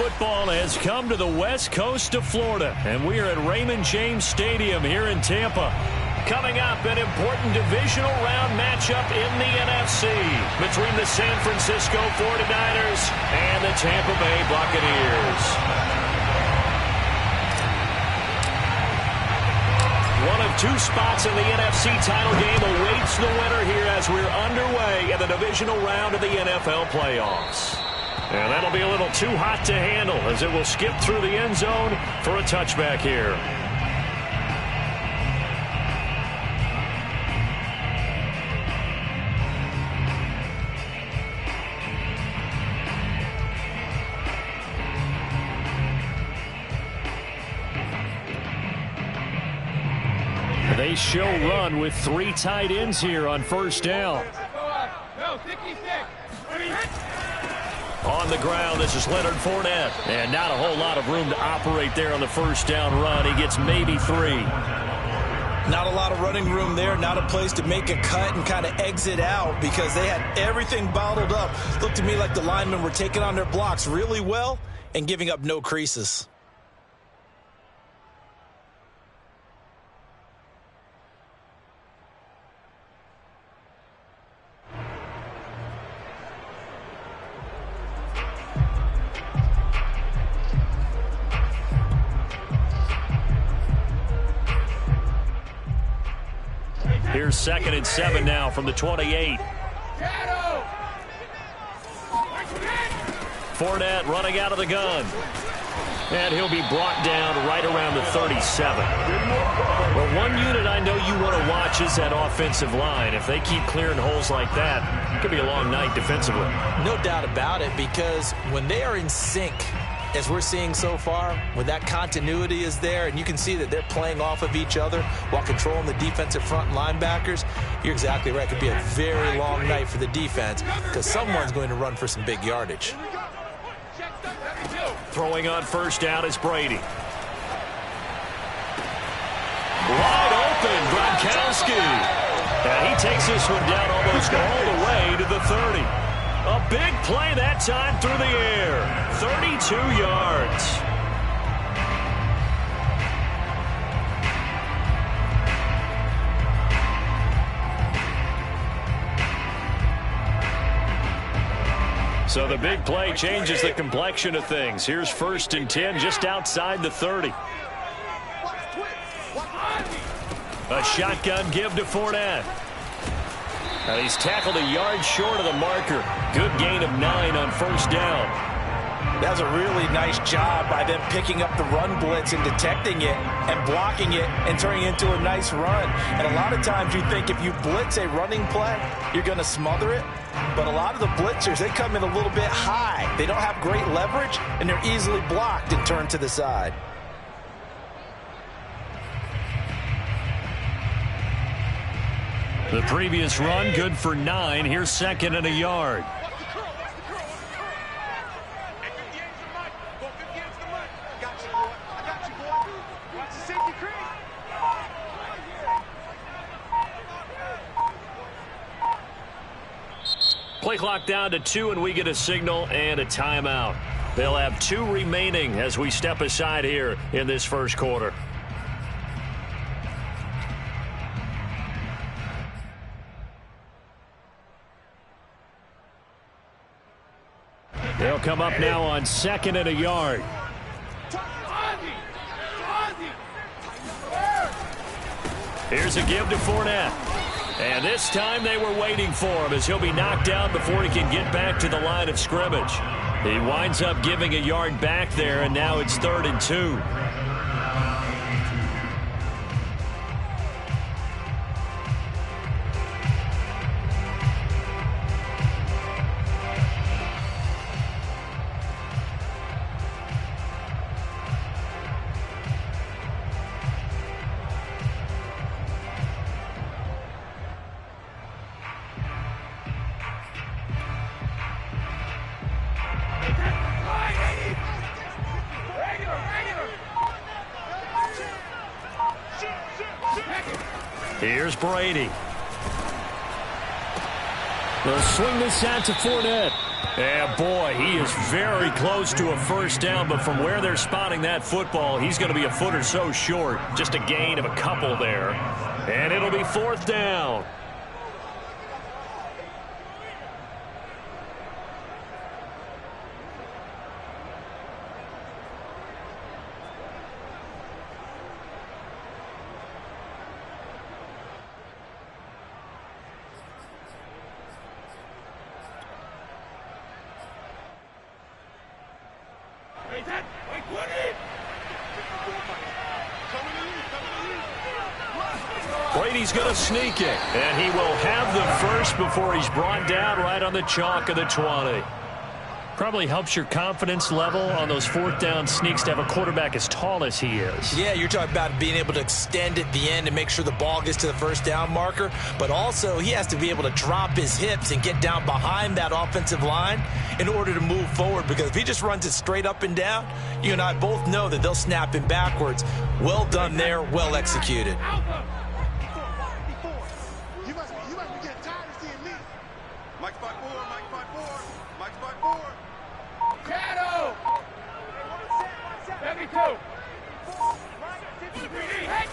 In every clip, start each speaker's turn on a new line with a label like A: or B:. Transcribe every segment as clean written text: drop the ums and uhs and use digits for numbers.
A: football has come to the west coast of Florida, and we are at Raymond James Stadium here in Tampa. Coming up, an important divisional round matchup in the NFC between the San Francisco 49ers and the Tampa Bay Buccaneers. One of two spots in the NFC title game awaits the winner here as we're underway in the divisional round of the NFL playoffs. And that'll be a little too hot to handle as it will skip through the end zone for a touchback here. They show run with three tight ends here on first down. On the ground, this is Leonard Fournette. And not a whole lot of room to operate there on the first down run. He gets maybe 3.
B: Not a lot of running room there. Not a place to make a cut and kind of exit out because they had everything bottled up. Looked to me like the linemen were taking on their blocks really well and giving up no creases.
A: Here's 2nd and 7 now from the 28. Fournette running out of the gun. And he'll be brought down right around the 37. Well, one unit I know you want to watch is that offensive line. If they keep clearing holes like that, it could be a long night defensively.
B: No doubt about it, because when they are in sync, as we're seeing so far, when that continuity is there and you can see that they're playing off of each other while controlling the defensive front linebackers, you're exactly right. It could be a very long night for the defense because someone's going to run for some big yardage.
A: Throwing on first down is Brady. Wide open, Gronkowski. And he takes this one down almost all the way to the 30. A big play that time through the air. 32 yards. So the big play changes the complexion of things. Here's 1st and 10 just outside the 30. A shotgun give to Fournette. And he's tackled a yard short of the marker. Good gain of 9 on first down.
B: That's a really nice job by them picking up the run blitz and detecting it and blocking it and turning it into a nice run. And a lot of times you think if you blitz a running play, you're going to smother it. But a lot of the blitzers, they come in a little bit high. They don't have great leverage, and they're easily blocked and turned to the side.
A: The previous run good for 9. Here's 2nd and a yard. Play clock down to 2, and we get a signal and a timeout. They'll have 2 remaining as we step aside here in this first quarter. They'll come up now on 2nd and a yard. Here's a give to Fournette. And this time they were waiting for him as he'll be knocked down before he can get back to the line of scrimmage. He winds up giving a yard back there, and now it's 3rd and 2. Here's Brady. They'll swing this out to Fournette. And boy, he is very close to a first down, but from where they're spotting that football, he's going to be a foot or so short. Just a gain of a couple there. And it'll be fourth down. Brady's going to sneak it, and he will have the first before he's brought down right on the chalk of the 20. Probably helps your confidence level on those fourth down sneaks to have a quarterback as tall as he is.
B: Yeah, you're talking about being able to extend at the end and make sure the ball gets to the first down marker, but also he has to be able to drop his hips and get down behind that offensive line in order to move forward, because if he just runs it straight up and down, you and I both know that they'll snap him backwards. Well done there, well executed.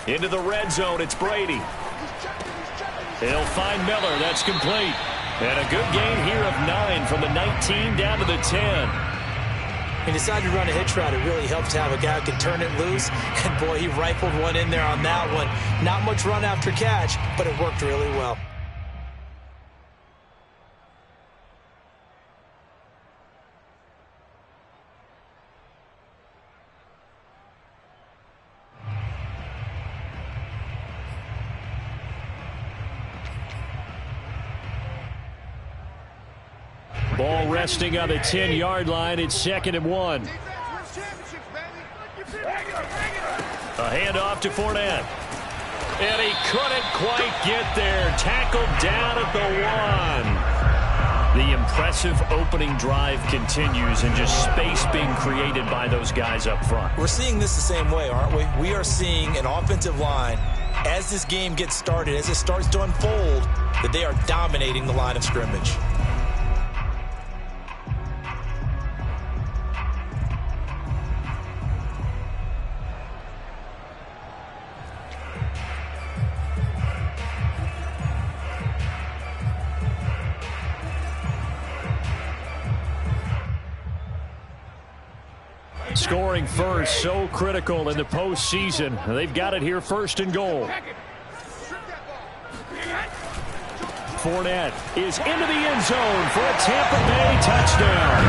A: Into the red zone, it's Brady. He'll find Miller. That's complete. And a good gain here of 9 from the 19 down to the 10.
B: He decided to run a hitch route. It really helps to have a guy who can turn it loose. And, boy, he rifled one in there on that one. Not much run after catch, but it worked really well.
A: Ball resting on the 10-yard line. It's 2nd and 1. A handoff to Fournette. And he couldn't quite get there. Tackled down at the 1. The impressive opening drive continues, and just space being created by those guys up front.
B: We're seeing this the same way, aren't we? We are seeing an offensive line, as this game gets started, as it starts to unfold, that they are dominating the line of scrimmage.
A: Scoring first, so critical in the postseason. They've got it here, 1st and goal. Fournette is into the end zone for a Tampa Bay touchdown.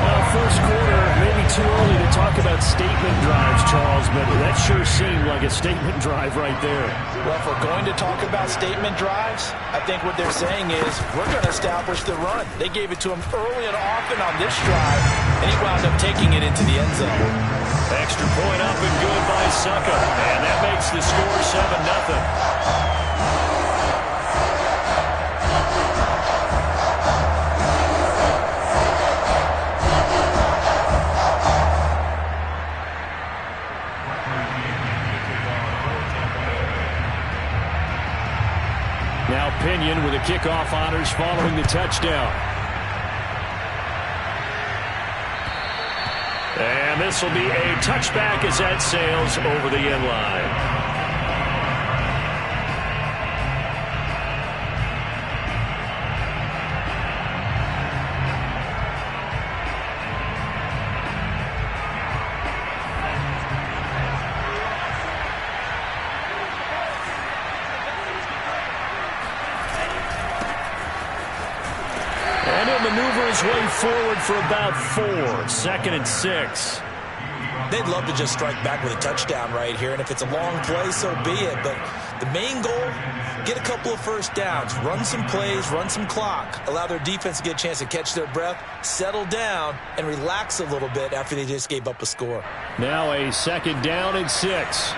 A: Well, first quarter, maybe too early to talk about statement drives, Charles, but that sure seemed like a statement drive right there.
B: Well, if we're going to talk about statement drives, I think what they're saying is we're going to establish the run. They gave it to him early and often on this drive, and he wound up taking it into the end zone.
A: Extra point up and good by Succa, and that makes the score 7-0. Now Pinion with the kickoff honors following the touchdown. And this will be a touchback as that sails over the end line. Maneuver his way forward for about 4. 2nd and 6.
B: They'd love to just strike back with a touchdown right here, and if it's a long play, so be it. But the main goal, get a couple of first downs, run some plays, run some clock, allow their defense to get a chance to catch their breath, settle down, and relax a little bit after they just gave up a score.
A: Now a 2nd down and 6.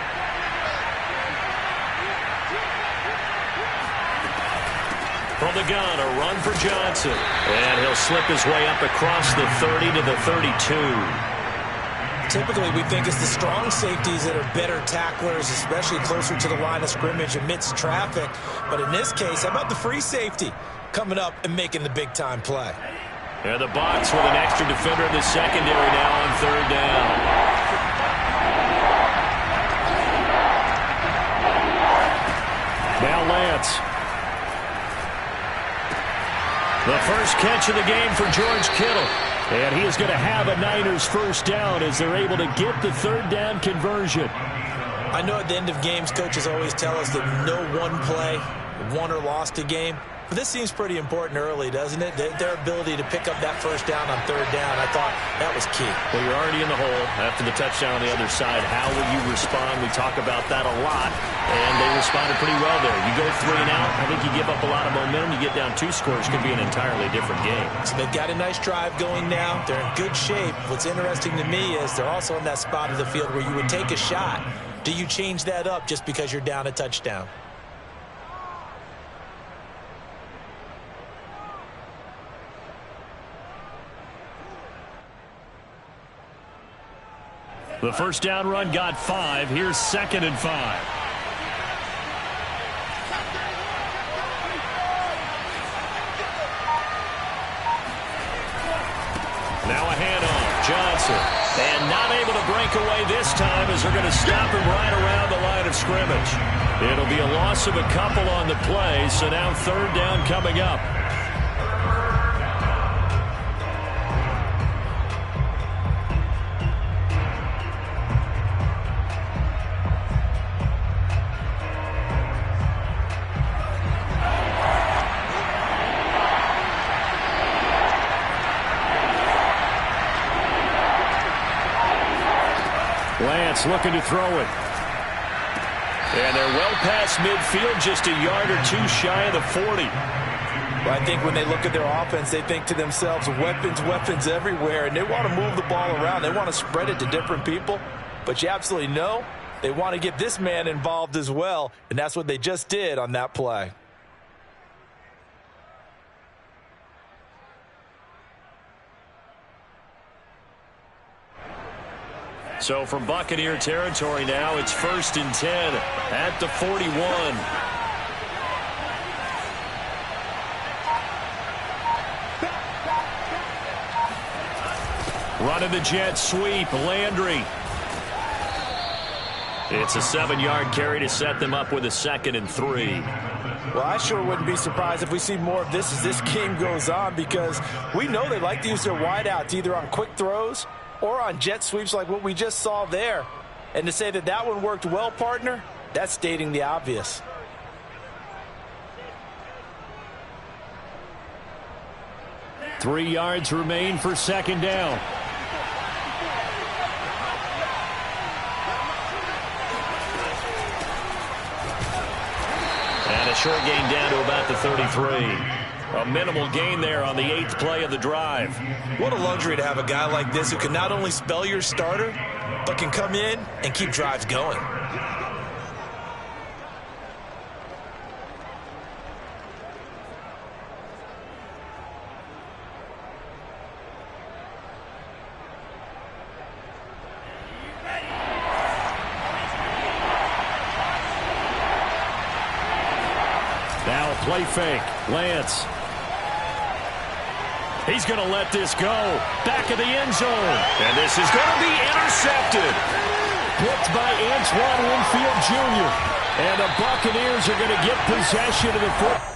A: From the gun, a run for Johnson. And he'll slip his way up across the 30 to the 32.
B: Typically, we think it's the strong safeties that are better tacklers, especially closer to the line of scrimmage amidst traffic. But in this case, how about the free safety coming up and making the big-time play?
A: And the Bucs with an extra defender in the secondary now on third down. Now Lance. The first catch of the game for George Kittle. And he is going to have a Niners first down as they're able to get the third down conversion.
B: I know at the end of games, coaches always tell us that no one play won or lost a game. But this seems pretty important early, doesn't it? Their ability to pick up that first down on third down, I thought that was key.
A: Well, you're already in the hole after the touchdown on the other side. How will you respond? We talk about that a lot, and they responded pretty well there. You go 3 and out, I think you give up a lot of momentum. You get down 2 scores, could be an entirely different game.
B: So they've got a nice drive going now. They're in good shape. What's interesting to me is they're also in that spot of the field where you would take a shot. Do you change that up just because you're down a touchdown?
A: The first down run got 5. Here's 2nd and 5. Now a handoff. Johnson. And not able to break away this time as they're going to stop him right around the line of scrimmage. It'll be a loss of a couple on the play, so now third down coming up. Lance looking to throw it. And they're well past midfield, just a yard or 2 shy of the 40.
B: Well, I think when they look at their offense, they think to themselves, weapons, weapons everywhere, and they want to move the ball around. They want to spread it to different people, but you absolutely know they want to get this man involved as well, and that's what they just did on that play.
A: So from Buccaneer territory now, it's 1st and 10 at the 41. Running the jet sweep, Landry. It's a 7-yard carry to set them up with a 2nd and 3.
B: Well, I sure wouldn't be surprised if we see more of this as this game goes on, because we know they like to use their wideouts either on quick throws or on jet sweeps like what we just saw there. And to say that that one worked well, partner, that's stating the obvious.
A: Three yards remain for 2nd down. And a short gain down to about the 33. A minimal gain there on the 8th play of the drive.
B: What a luxury to have a guy like this who can not only spell your starter, but can come in and keep drives going.
A: Now a play fake. Lance. He's going to let this go. Back of the end zone. And this is going to be intercepted. Picked by Antoine Winfield Jr. And the Buccaneers are going to get possession of the football.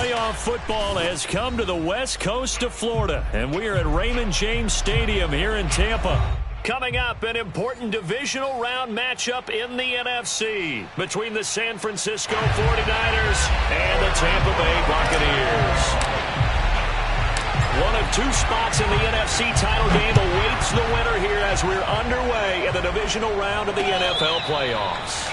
A: playoff football has come to the west coast of Florida, and we are at Raymond James Stadium here in Tampa. Coming up, an important divisional round matchup in the NFC between the San Francisco 49ers and the Tampa Bay Buccaneers. One of two spots in the NFC title game awaits the winner here as we're underway in the divisional round of the NFL playoffs.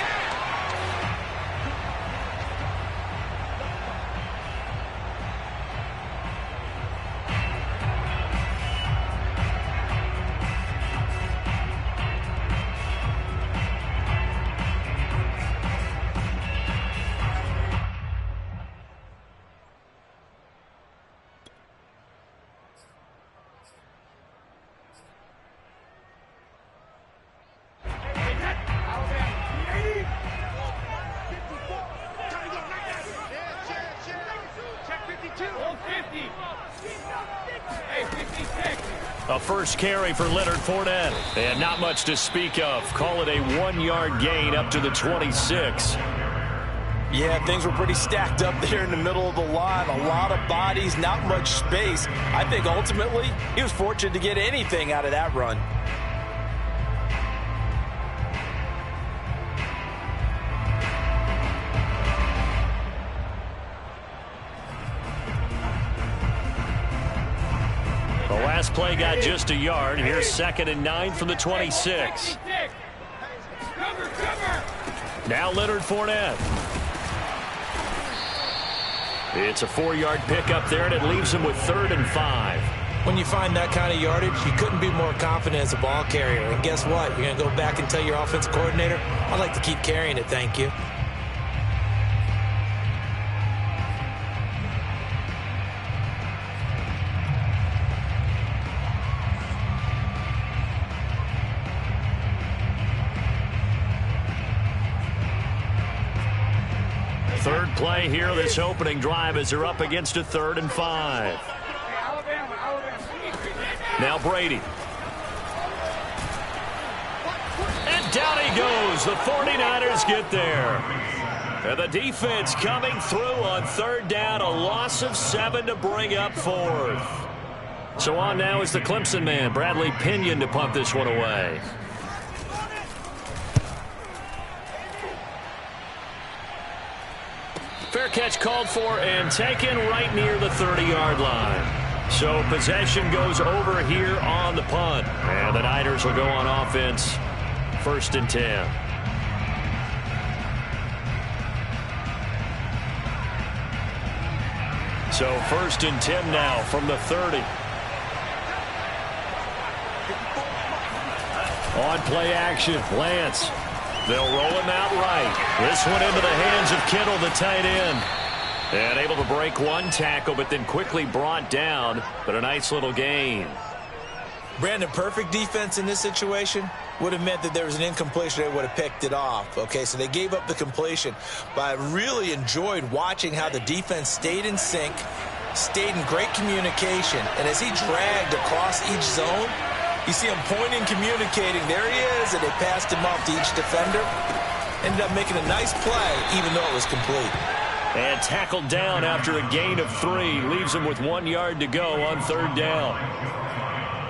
A: A first carry for Leonard Fournette. And not much to speak of. Call it a 1-yard gain up to the 26.
B: Yeah, things were pretty stacked up there in the middle of the line. A lot of bodies, not much space. I think ultimately he was fortunate to get anything out of that run.
A: The last play got just a yard. Here's 2nd and 9 from the 26. Now Leonard Fournette. It's a 4-yard pickup there, and it leaves him with 3rd and 5.
C: When you find that kind of yardage, you couldn't be more confident as a ball carrier. And guess what? You're going to go back and tell your offensive coordinator, I'd like to keep carrying it, thank you.
A: Third play here, this opening drive as they're up against a 3rd and 5. Now Brady. And down he goes. The 49ers get there. And the defense coming through on 3rd down. A loss of 7 to bring up 4th. So on now is the Clemson man, Bradley Pinion, to punt this one away. Fair catch called for and taken right near the 30-yard line. So possession goes over here on the punt. And the Niners will go on offense, 1st and 10. So 1st and 10 now from the 30. On play action, Lance. They'll roll him out right. This one into the hands of Kittle, the tight end. And able to break one tackle, but then quickly brought down. But a nice little gain.
C: Brandon, perfect defense in this situation would have meant that there was an incompletion. They would have picked it off. Okay, so they gave up the completion. But I really enjoyed watching how the defense stayed in sync, stayed in great communication. And as he dragged across each zone, you see him pointing, communicating. There he is, and they passed him off to each defender. Ended up making a nice play, even though it was complete.
A: And tackled down after a gain of 3. Leaves him with 1 yard to go on 3rd down.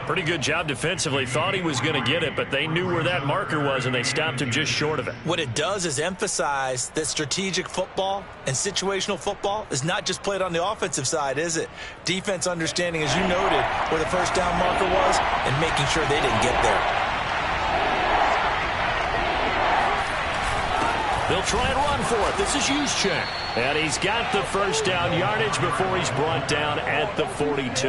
A: Pretty good job defensively. Thought he was going to get it, but they knew where that marker was, and they stopped him just short of it.
C: What it does is emphasize that strategic football and situational football is not just played on the offensive side, is it? Defense understanding, as you noted, where the 1st down marker was and making sure they didn't get there.
A: They'll try and run for it. This is Juszczyk. And he's got the 1st down yardage before he's brought down at the 42.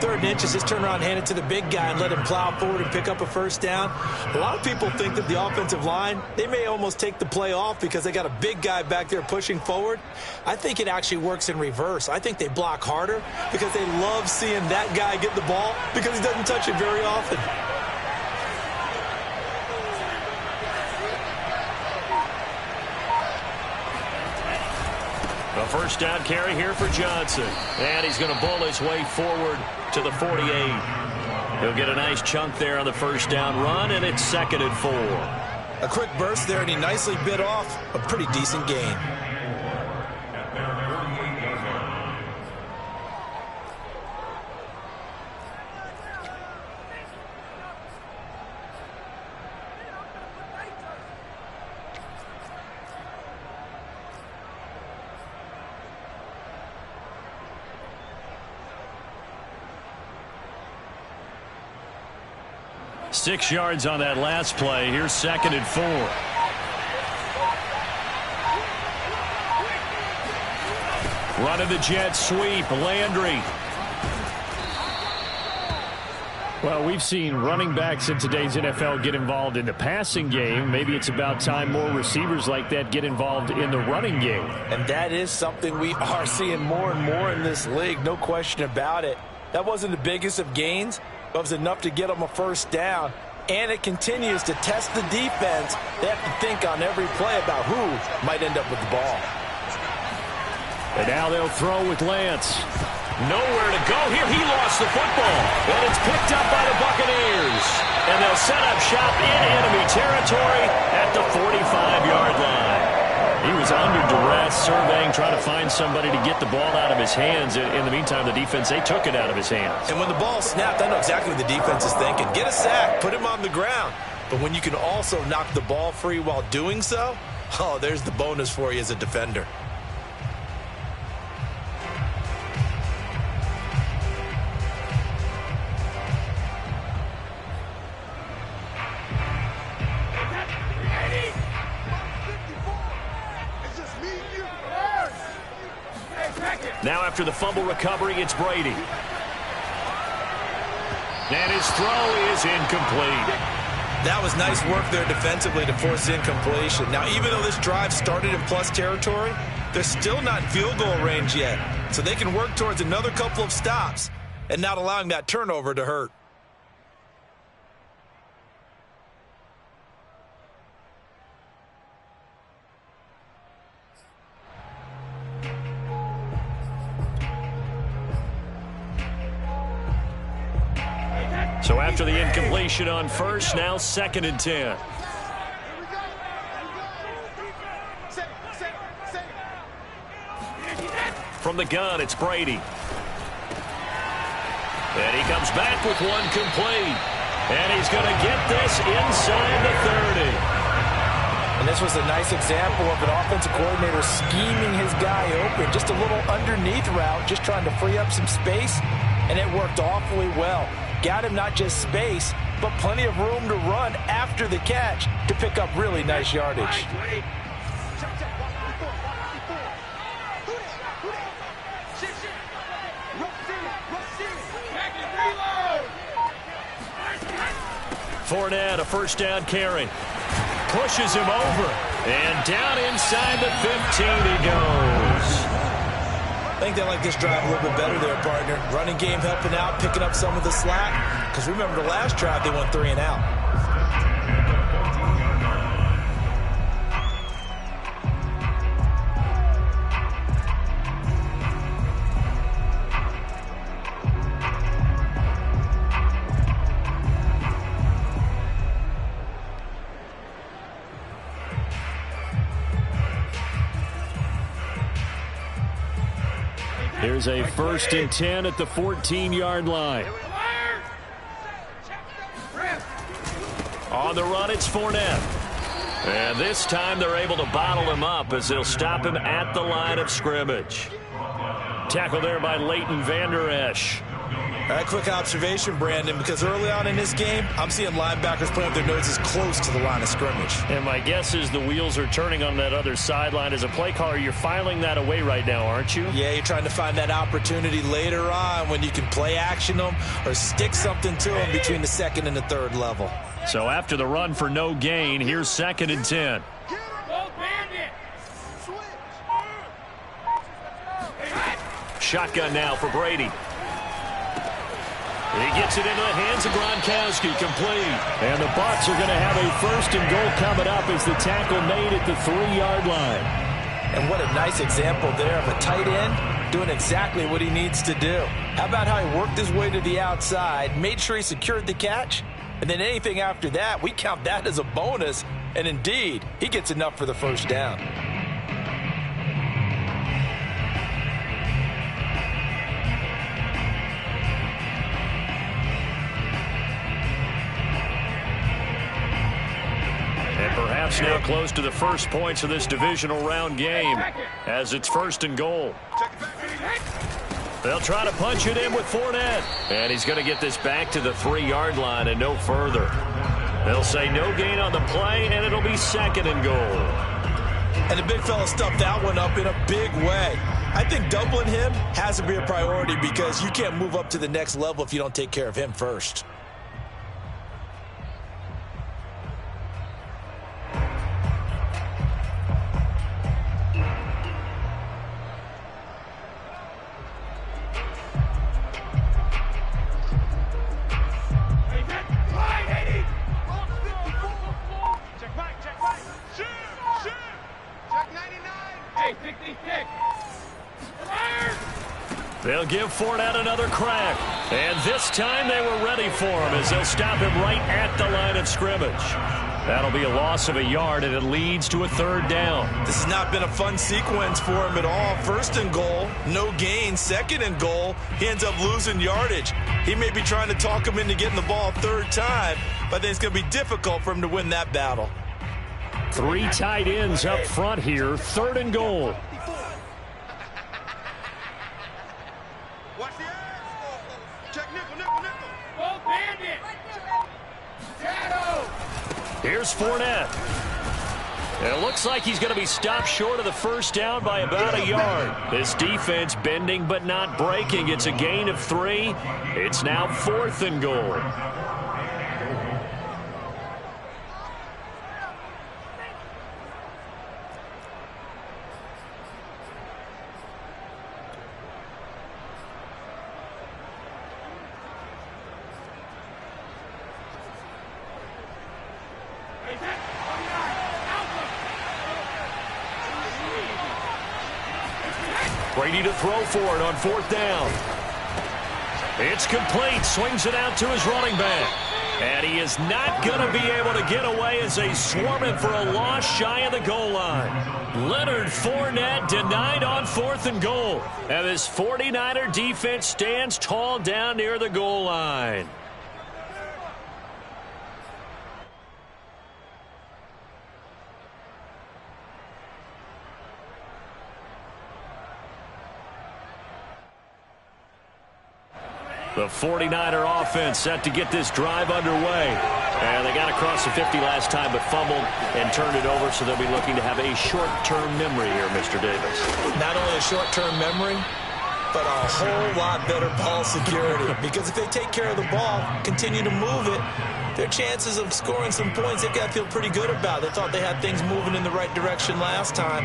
C: 3rd and inches, just turn around, hand it to the big guy and let him plow forward and pick up a 1st down. A lot of people think that the offensive line, they may almost take the play off because they got a big guy back there pushing forward. I think it actually works in reverse. I think they block harder because they love seeing that guy get the ball because he doesn't touch it very often.
A: A 1st down carry here for Johnson. And he's going to bull his way forward to the 48. He'll get a nice chunk there on the 1st down run, and it's 2nd and 4.
C: A quick burst there, and he nicely bit off a pretty decent gain.
A: 6 yards on that last play. Here's 2nd and 4. Running the jet sweep. Landry.
D: Well, we've seen running backs in today's NFL get involved in the passing game. Maybe it's about time more receivers like that get involved in the running game.
B: And that is something we are seeing more and more in this league, no question about it. That wasn't the biggest of gains, but it was enough to get them a first down. And it continues to test the defense. They have to think on every play about who might end up with the ball.
A: And now they'll throw with Lance. Nowhere to go here. He lost the football. And it's picked up by the Buccaneers. And they'll set up shop in enemy territory at the 45-yard line. He was under duress, surveying, trying to find somebody to get the ball out of his hands. In the meantime, the defense, they took it out of his hands.
C: And when the ball snapped, I know exactly what the defense is thinking. Get a sack. Put him on the ground. But when you can also knock the ball free while doing so, oh, there's the bonus for you as a defender.
A: Now after the fumble recovery, it's Brady. And his throw is incomplete.
C: That was nice work there defensively to force incompletion. Now, even though this drive started in plus territory, they're still not in field goal range yet. So they can work towards another couple of stops and not allowing that turnover to hurt.
A: So after the incompletion on first, now 2nd and 10. From the gun, it's Brady. And he comes back with one complete. And he's going to get this inside the 30.
B: And this was a nice example of an offensive coordinator scheming his guy open. Just a little underneath route, just trying to free up some space. And it worked awfully well. Got him not just space, but plenty of room to run after the catch to pick up really nice yardage.
A: Fournette, a first down carry. Pushes him over. And down inside the 15 he goes.
C: I think they like this drive a little bit better there, partner. Running game helping out, picking up some of the slack. Because remember the last drive, they went 3 and out.
A: Here's a 1st and 10 at the 14-yard line. On the run, it's Fournette. And this time they're able to bottle him up as they'll stop him at the line of scrimmage. Tackle there by Leighton Vander Esch.
C: All right, quick observation, Brandon, because early on in this game, I'm seeing linebackers putting up their noses close to the line of scrimmage.
D: And my guess is the wheels are turning on that other sideline. As a play caller, you're filing that away right now, aren't you?
C: Yeah, you're trying to find that opportunity later on when you can play action them or stick something to them between the 2nd and the 3rd level.
A: So after the run for no gain, here's 2nd and 10. Shotgun now for Brady. He gets it into the hands of Gronkowski, complete.
D: And the Bucs are going to have a 1st and goal coming up as the tackle made at the 3-yard line.
B: And what a nice example there of a tight end doing exactly what he needs to do. How about how he worked his way to the outside, made sure he secured the catch, and then anything after that, we count that as a bonus. And indeed, he gets enough for the first down.
A: Perhaps now close to the first points of this divisional round game as it's 1st and goal. They'll try to punch it in with Fournette. And he's going to get this back to the 3-yard line and no further. They'll say no gain on the play, and it'll be 2nd and goal.
C: And the big fella stuffed that one up in a big way. I think doubling him has to be a priority because you can't move up to the next level if you don't take care of him first.
A: They'll give Fournette another crack. And this time they were ready for him as they'll stop him right at the line of scrimmage. That'll be a loss of a yard, and it leads to a 3rd down.
C: This has not been a fun sequence for him at all. 1st and goal, no gain. 2nd and goal, he ends up losing yardage. He may be trying to talk him into getting the ball 3rd time, but I think it's going to be difficult for him to win that battle.
A: 3 tight ends up front here, 3rd and goal. Here's Fournette. It looks like he's going to be stopped short of the 1st down by about a yard. This defense bending but not breaking. It's a gain of 3. It's now 4th and goal. Brady to throw for it on 4th down. It's complete. Swings it out to his running back. And he is not going to be able to get away as they swarm him for a loss shy of the goal line. Leonard Fournette denied on 4th and goal. And this 49er defense stands tall down near the goal line. The 49er offense set to get this drive underway. And they got across the 50 last time but fumbled and turned it over, so they'll be looking to have a short-term memory here, Mr. Davis.
C: Not only a short-term memory, but a whole lot better ball security. Because if they take care of the ball, continue to move it, their chances of scoring some points, they've got to feel pretty good about. They thought they had things moving in the right direction last time.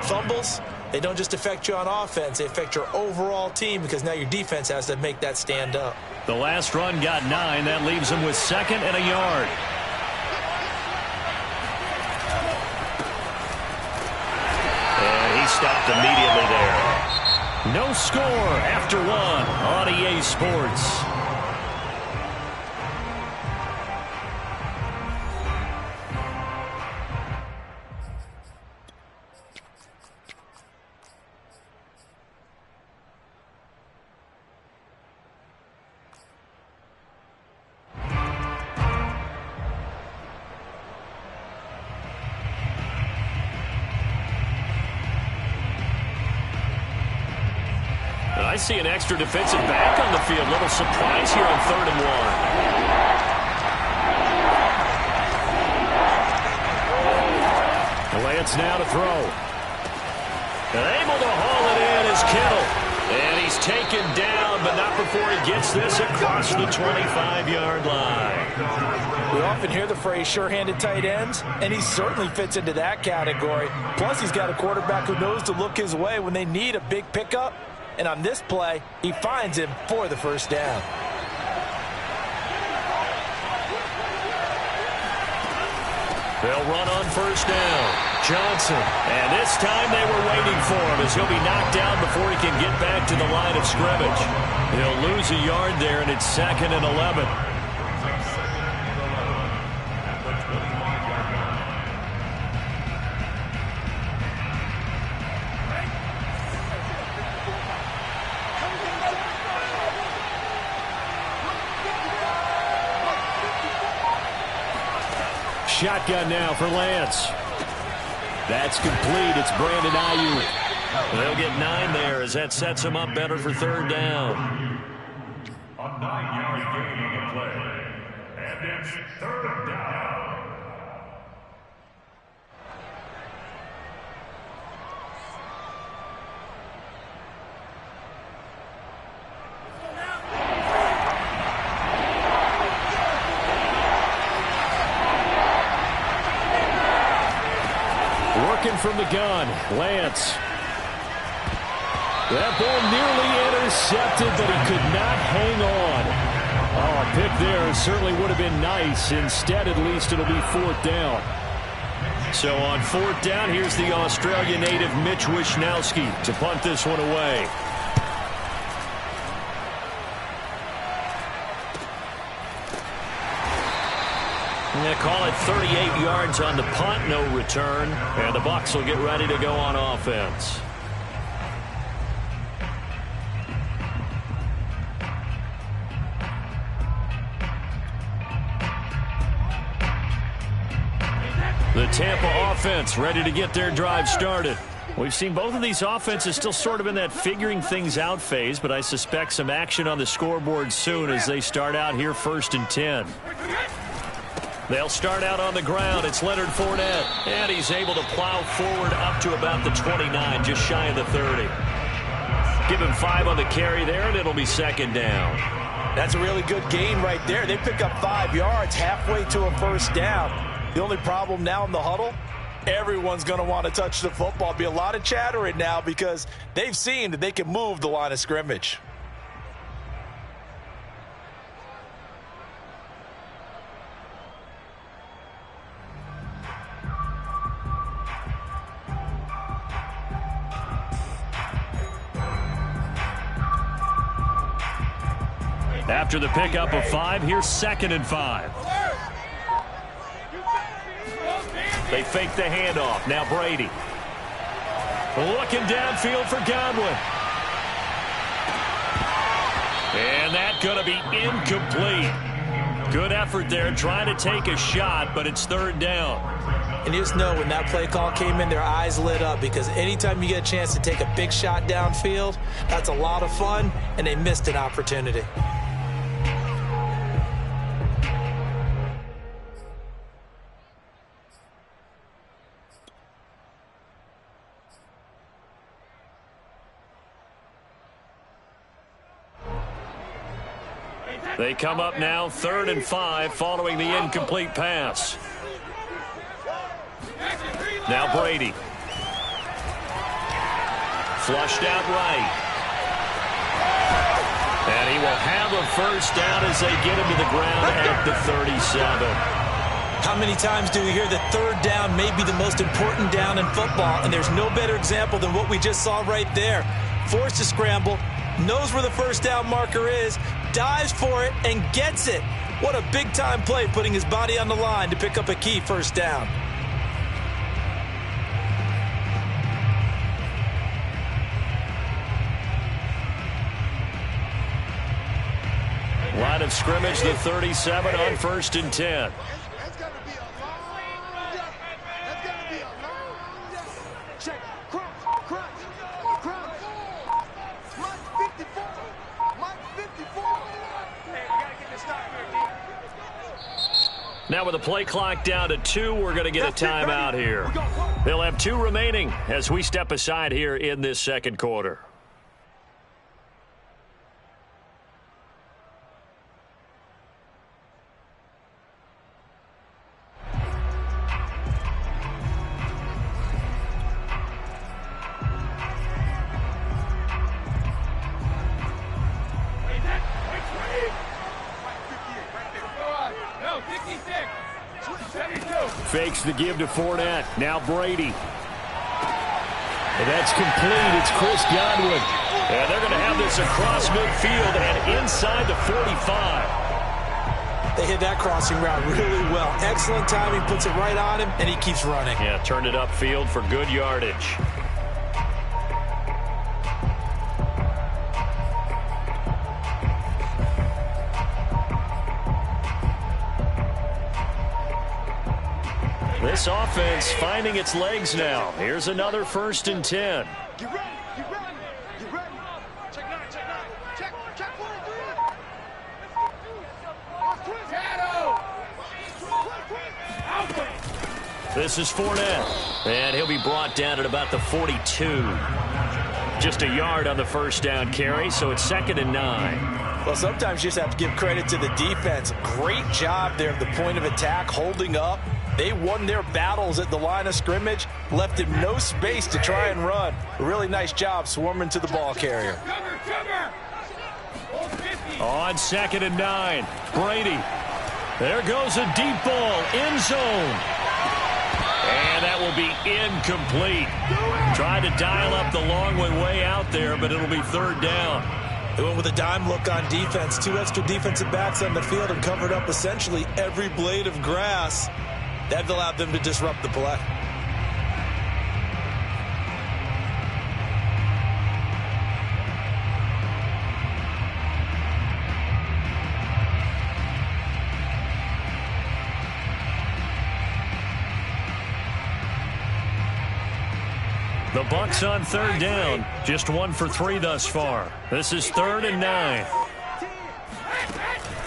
C: Fumbles, they don't just affect you on offense, they affect your overall team because now your defense has to make that stand up.
A: The last run got 9. That leaves them with 2nd and a yard. And he stopped immediately there. No score after 1 on EA Sports. I see an extra defensive back on the field. Little surprise here on 3rd and 1. Lance now to throw. And able to haul it in is Kittle. And he's taken down, but not before he gets this across the 25-yard line.
B: We often hear the phrase sure-handed tight ends, and he certainly fits into that category. Plus, he's got a quarterback who knows to look his way when they need a big pickup. And on this play, he finds him for the 1st down.
A: They'll run on 1st down. Johnson. And this time they were waiting for him as he'll be knocked down before he can get back to the line of scrimmage. He'll lose a yard there, and it's 2nd and 11. Shotgun now for Lance. That's complete. It's Brandon Ayuk. They'll get 9 there as that sets them up better for third down.
E: A 9-yard gain on the play. And it's third down.
D: Working from the gun, Lance. That ball nearly intercepted, but he could not hang on. Oh, a pick there certainly would have been nice. Instead, at least it'll be fourth down.
A: So on fourth down, here's the Australia native Mitch Wishnowsky to punt this one away. They call it 38 yards on the punt, no return. And the Bucs will get ready to go on offense. The Tampa offense ready to get their drive started. We've seen both of these offenses still sort of in that figuring things out phase, but I suspect some action on the scoreboard soon as they start out here 1st and 10. They'll start out on the ground. It's Leonard Fournette, and he's able to plow forward up to about the 29, just shy of the 30. Give him 5 on the carry there, and it'll be second down.
B: That's a really good gain right there. They pick up 5 yards halfway to a first down. The only problem now in the huddle, everyone's going to want to touch the football. Be a lot of chattering now because they've seen that they can move the line of scrimmage.
A: After the pickup of 5, here's 2nd and 5. They fake the handoff. Now Brady. Looking downfield for Godwin. And that's going to be incomplete. Good effort there trying to take a shot, but it's third down.
C: And you just know when that play call came in, their eyes lit up because anytime you get a chance to take a big shot downfield, that's a lot of fun, and they missed an opportunity.
A: They come up now 3rd and 5 following the incomplete pass. Now Brady. Flushed out right. And he will have a first down as they get him to the ground at the 37.
C: How many times do we hear that third down may be the most important down in football? And there's no better example than what we just saw right there. Forced to scramble, knows where the first down marker is, dives for it, and gets it. What a big-time play, putting his body on the line to pick up a key first down.
A: Line of scrimmage, the 37 on 1st and 10. Now with the play clock down to 2, we're going to get a timeout here. They'll have 2 remaining as we step aside here in this second quarter. Fakes the give to Fournette. Now Brady. And that's complete. It's Chris Godwin. And they're going to have this across midfield and inside the 45.
C: They hit that crossing route really well. Excellent timing, puts it right on him, and he keeps running.
A: Yeah, turned it upfield for good yardage. This offense finding its legs now. Here's another 1st and 10.
F: You ready? You ready? You ready? Check 9, check 9. Check 43.
A: This is Fournette, and he'll be brought down at about the 42. Just a yard on the first down carry, so it's 2nd and 9.
B: Well, sometimes you just have to give credit to the defense. Great job there at the point of attack, holding up. They won their battles at the line of scrimmage, left him no space to try and run. A really nice job swarming to the ball carrier.
A: On 2nd and 9, Brady. There goes a deep ball, end zone. And that will be incomplete. Tried to dial up the long way out there, but it'll be 3rd down.
C: They went with a dime look on defense. 2 extra defensive backs on the field and covered up essentially every blade of grass. That allowed them to disrupt the play.
A: The Bucs on 3rd down. Just 1 for 3 thus far. This is 3rd and 9.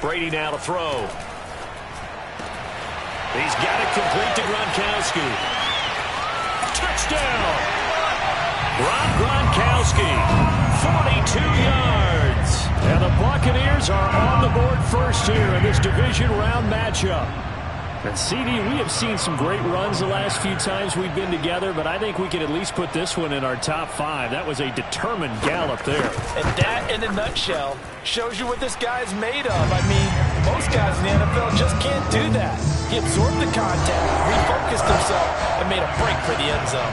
A: Brady now to throw. He's got it complete to Gronkowski. Touchdown! Rob Gronkowski, 42 yards. And the Buccaneers are on the board first here in this division round matchup. And CD, we have seen some great runs the last few times we've been together, but I think we can at least put this one in our top 5. That was a determined gallop there.
B: And that, in a nutshell, shows you what this guy's made of. I mean, most guys in the NFL just can't do that. He absorbed the contact, refocused himself, and made a break for the end zone.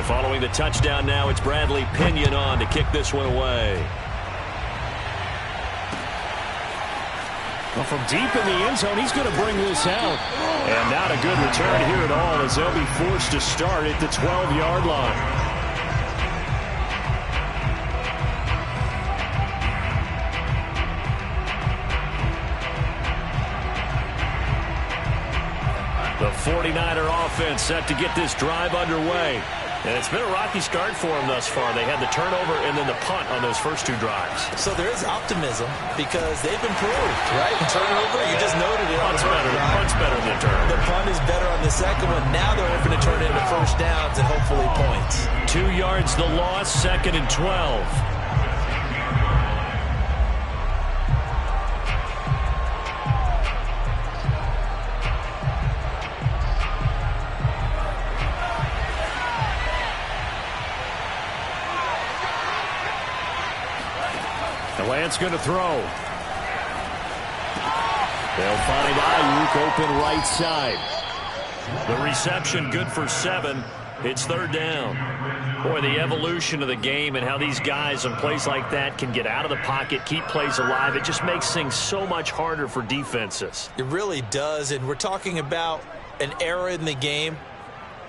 A: Following the touchdown now, it's Bradley Pinion on to kick this one away. Well, from deep in the end zone, he's going to bring this out. And not a good return here at all as they'll be forced to start at the 12-yard line. The 49er offense set to get this drive underway. And it's been a rocky start for them thus far. They had the turnover and then the punt on those first 2 drives.
C: So there is optimism because they've improved, right? Turnover, you just noted it.
A: Punt's better than turnover.
C: The punt is better on the second one. Now they're hoping to turn it into first downs and hopefully points.
A: 2 yards the loss, 2nd and 12. Lance going to throw. They'll find Ayuk open right side. The reception good for 7. It's 3rd down. Boy, the evolution of the game and how these guys in plays like that can get out of the pocket, keep plays alive, it just makes things so much harder for defenses.
C: It really does, and we're talking about an era in the game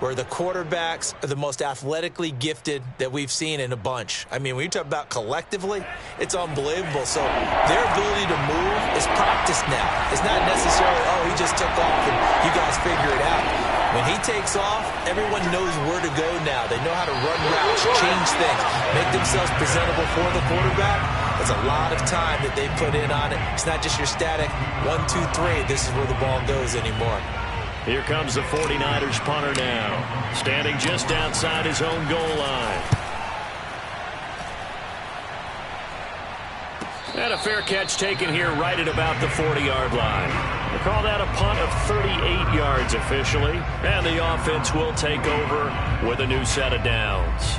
C: where the quarterbacks are the most athletically gifted that we've seen in a bunch. I mean, when you talk about collectively, it's unbelievable. So their ability to move is practiced now. It's not necessarily, oh, he just took off and you guys figure it out. When he takes off, everyone knows where to go now. They know how to run routes, change things, make themselves presentable for the quarterback. There's a lot of time that they put in on it. It's not just your static 1, 2, 3. This is where the ball goes anymore.
A: Here comes the 49ers punter now, standing just outside his own goal line. And a fair catch taken here right at about the 40-yard line. They call that a punt of 38 yards officially, and the offense will take over with a new set of downs.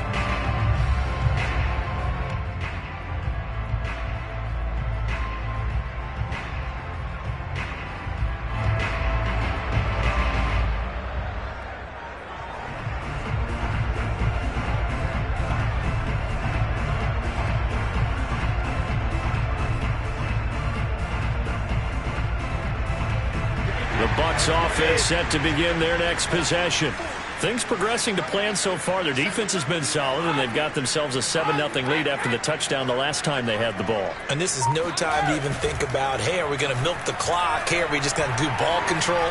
A: Bucs offense set to begin their next possession.
D: Things progressing to plan so far. Their defense has been solid, and they've got themselves a 7-0 lead after the touchdown the last time they had the ball.
C: And this is no time to even think about, hey, are we going to milk the clock? Hey, are we just going to do ball control?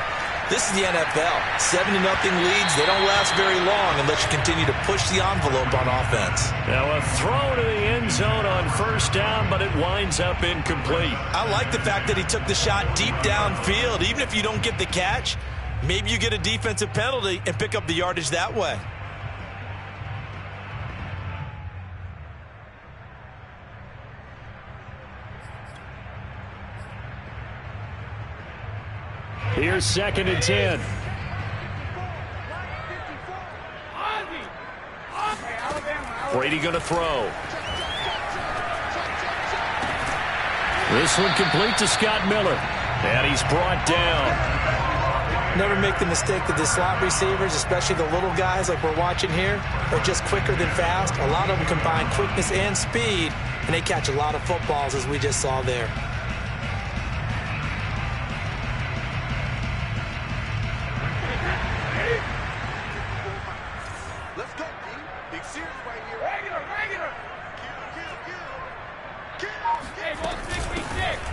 C: This is the NFL. 7-0 leads, they don't last very long unless you continue to push the envelope on offense.
D: Now a throw to the end zone on first down, but it winds up incomplete.
C: I like the fact that he took the shot deep downfield. Even if you don't get the catch, maybe you get a defensive penalty and pick up the yardage that way.
D: Here's 2nd and 10. Brady going to throw. This one complete to Scott Miller. And he's brought down.
C: Never make the mistake that the slot receivers, especially the little guys like we're watching here, are just quicker than fast. A lot of them combine quickness and speed, and they catch a lot of footballs, as we just saw there.
F: Let's go, D. Big series right here. Regular. Kill.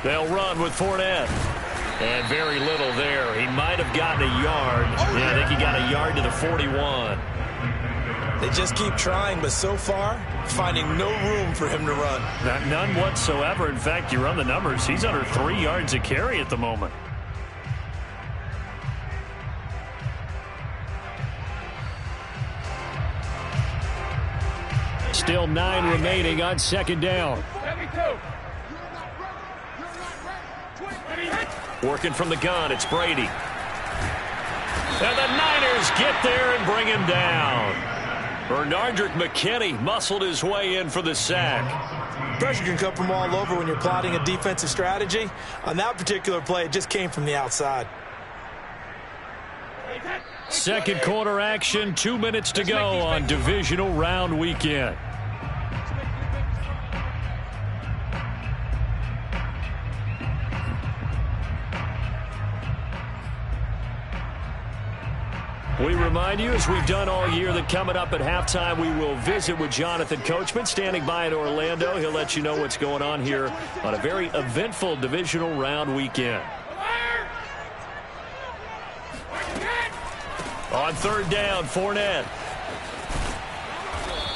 D: They'll run with Fournette. And very little there. He might have gotten a yard. Yeah, I think he got a yard to the 41.
C: They just keep trying, but so far, finding no room for him to run.
D: None whatsoever. In fact, you run the numbers. He's under 3 yards a carry at the moment. Still 9 remaining on 2nd down. Working from the gun, it's Brady. And the Niners get there and bring him down. Bernardrick McKinney muscled his way in for the sack.
C: Pressure can come from all over when you're plotting a defensive strategy. On that particular play, it just came from the outside.
D: Second quarter action, 2 minutes to go on divisional round weekend. We remind you, as we've done all year, that coming up at halftime, we will visit with Jonathan Coachman, standing by in Orlando. He'll let you know what's going on here on a very eventful divisional round weekend. On 3rd down, Fournette.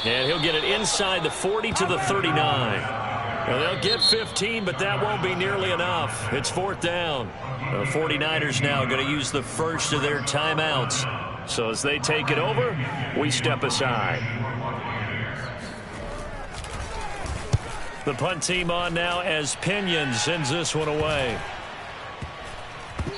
D: And he'll get it inside the 40 to the 39. Now, they'll get 15, but that won't be nearly enough. It's 4th down. The 49ers now going to use the first of their timeouts. So as they take it over, we step aside. The punt team on now as Pinion sends this one away.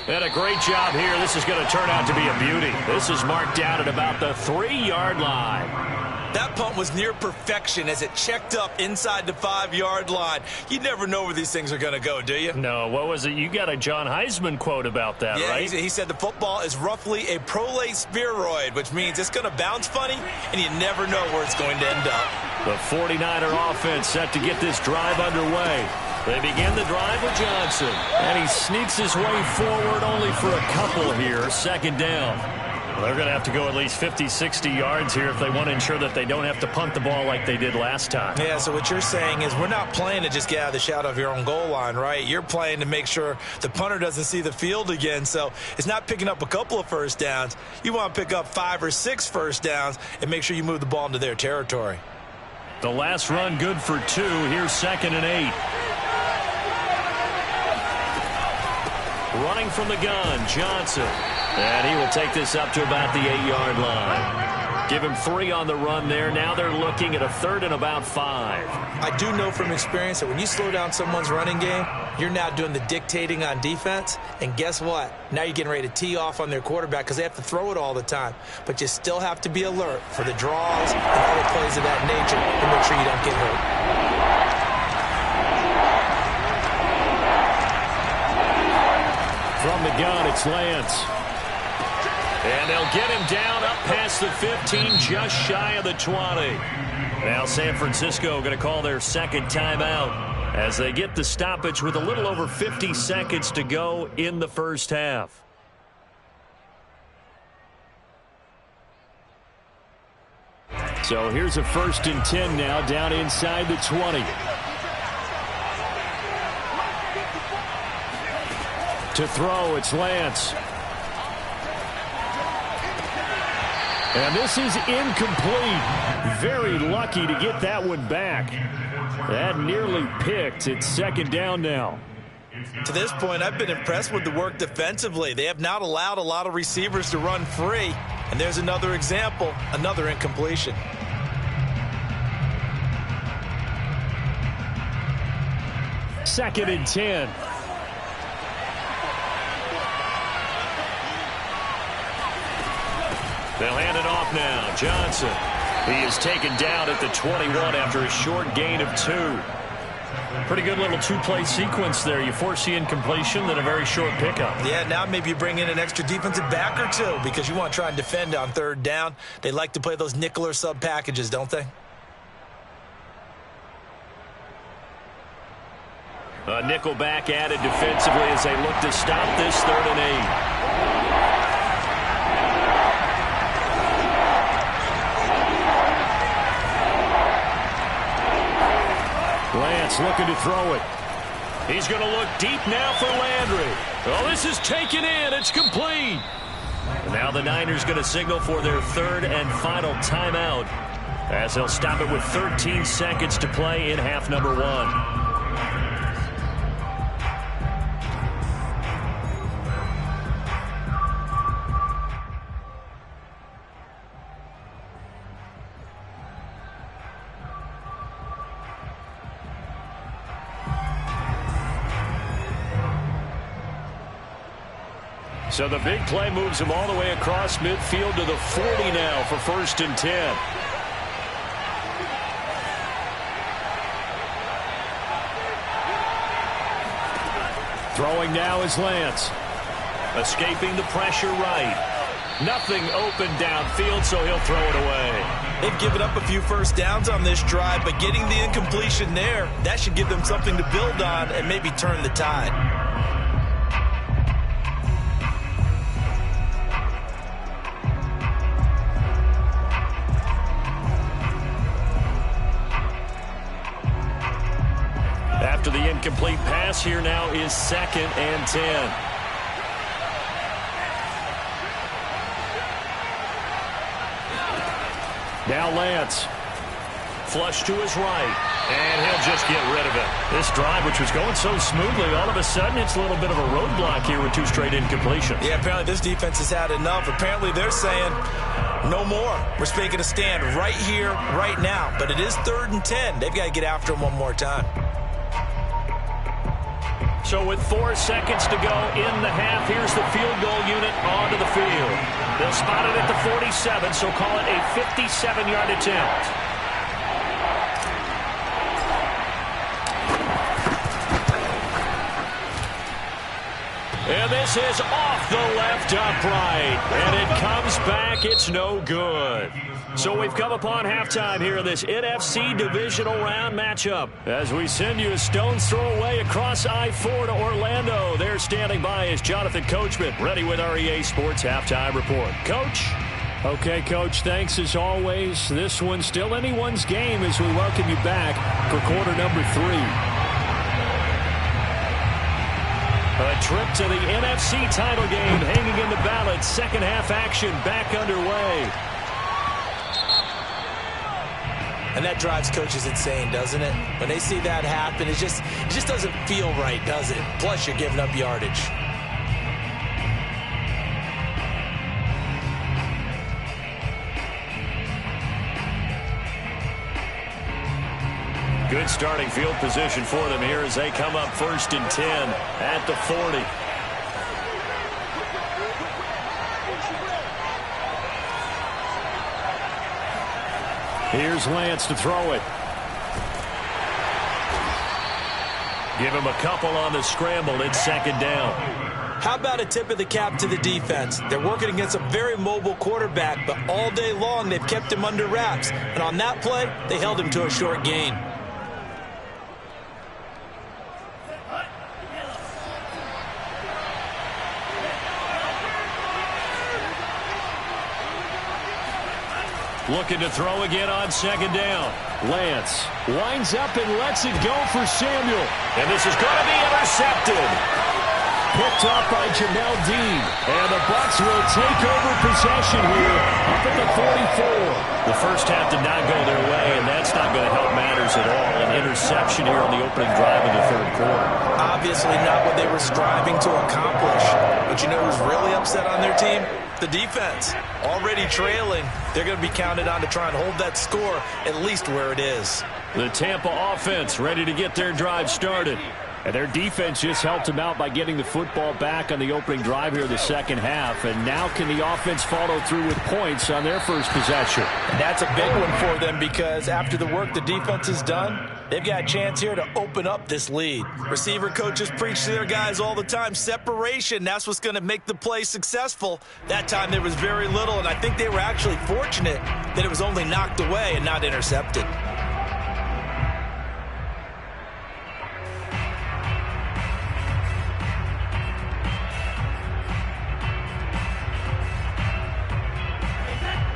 D: And a great job here. This is going to turn out to be a beauty. This is marked out at about the 3-yard line.
C: That punt was near perfection as it checked up inside the 5-yard line. You never know where these things are going to go, do you?
D: No, what was it? You got a John Heisman quote about that,
C: yeah,
D: right?
C: He said the football is roughly a prolate spheroid, which means it's going to bounce funny, and you never know where it's going to end up.
D: The 49er offense set to get this drive underway. They begin the drive with Johnson, and he sneaks his way forward only for a couple here. 2nd down. Well, they're going to have to go at least 50, 60 yards here if they want to ensure that they don't have to punt the ball like they did last time.
C: Yeah, so what you're saying is we're not playing to just get out of the shadow of your own goal line, right? You're playing to make sure the punter doesn't see the field again. So it's not picking up a couple of first downs. You want to pick up 5 or 6 first downs and make sure you move the ball into their territory.
D: The last run good for 2. Here's 2nd and 8. Running from the gun, Johnson. And he will take this up to about the 8-yard line. Give him 3 on the run there. Now they're looking at a 3rd and about 5.
C: I do know from experience that when you slow down someone's running game, you're now doing the dictating on defense. And guess what? Now you're getting ready to tee off on their quarterback because they have to throw it all the time. But you still have to be alert for the draws and other plays of that nature to make sure you don't get hurt.
D: From the gun, it's Lance. And they'll get him down up past the 15, just shy of the 20. Now San Francisco going to call their 2nd timeout as they get the stoppage with a little over 50 seconds to go in the first half. So here's a 1st and 10 now, down inside the 20. To throw, it's Lance. And this is incomplete. Very lucky to get that one back. That nearly picked. It's 2nd down now.
C: To this point, I've been impressed with the work defensively. They have not allowed a lot of receivers to run free. And there's another example, another incompletion.
D: Second and 10. They'll hand it off now. Johnson. He is taken down at the 21 after a short gain of 2. Pretty good little 2-play sequence there. You force the incompletion, then a very short pickup.
C: Yeah, now maybe you bring in an extra defensive back or 2 because you want to try and defend on 3rd down. They like to play those nickel or sub packages, don't they?
D: A nickel back added defensively as they look to stop this 3rd and 8. Lance looking to throw it. He's going to look deep now for Landry. Oh, this is taken in. It's complete. And now the Niners going to signal for their 3rd and final timeout as they'll stop it with 13 seconds to play in half number 1. So the big play moves him all the way across midfield to the 40 now for 1st and 10. Throwing now is Lance. Escaping the pressure right. Nothing open downfield, so he'll throw it away.
C: They've given up a few first downs on this drive, but getting the incompletion there, that should give them something to build on and maybe turn the tide.
D: After the incomplete pass, here now is 2nd and 10. Now Lance. Flush to his right. And he'll just get rid of it. This drive, which was going so smoothly, all of a sudden it's a little bit of a roadblock here with 2 straight incompletions.
C: Yeah, apparently this defense has had enough. Apparently they're saying no more. We're making a stand right here, right now. But it is 3rd and 10. They've got to get after him one more time.
D: So with 4 seconds to go in the half, here's the field goal unit onto the field. They'll spot it at the 47, so call it a 57-yard attempt. And this is off the left upright. And it comes back. It's no good. So we've come upon halftime here in this NFC Divisional Round matchup. As we send you a stone's throw away across I-4 to Orlando. There standing by is Jonathan Coachman, ready with our EA Sports Halftime Report. Coach? Okay, Coach, thanks as always. This one's still anyone's game as we welcome you back for quarter number 3. A trip to the NFC title game hanging in the balance. Second half action back underway.
C: And that drives coaches insane, doesn't it? When they see that happen, it just doesn't feel right, does it? Plus, you're giving up yardage.
D: Good starting field position for them here as they come up 1st and 10 at the 40. Here's Lance to throw it. Give him a couple on the scramble. It's 2nd down.
C: How about a tip of the cap to the defense? They're working against a very mobile quarterback, but all day long they've kept him under wraps. And on that play, they held him to a short gain.
D: Looking to throw again on second down. Lance winds up and lets it go for Samuel.
A: And this is going to be intercepted.
D: Picked up by Jamel Dean. And the Bucs will take over possession here up at the 44.
A: The first half did not go their way, and that's not going to help matters at all. An interception here on the opening drive in the third quarter.
C: Obviously not what they were striving to accomplish. But you know who's really upset on their team? The defense. Already trailing. They're going to be counted on to try and hold that score at least where it is.
D: The Tampa offense ready to get their drive started. And their defense just helped them out by getting the football back on the opening drive here in the second half. And now can the offense follow through with points on their first possession?
C: And that's a big one for them because after the work the defense has done, they've got a chance here to open up this lead. Receiver coaches preach to their guys all the time. Separation, that's what's going to make the play successful. That time there was very little, and I think they were actually fortunate that it was only knocked away and not intercepted.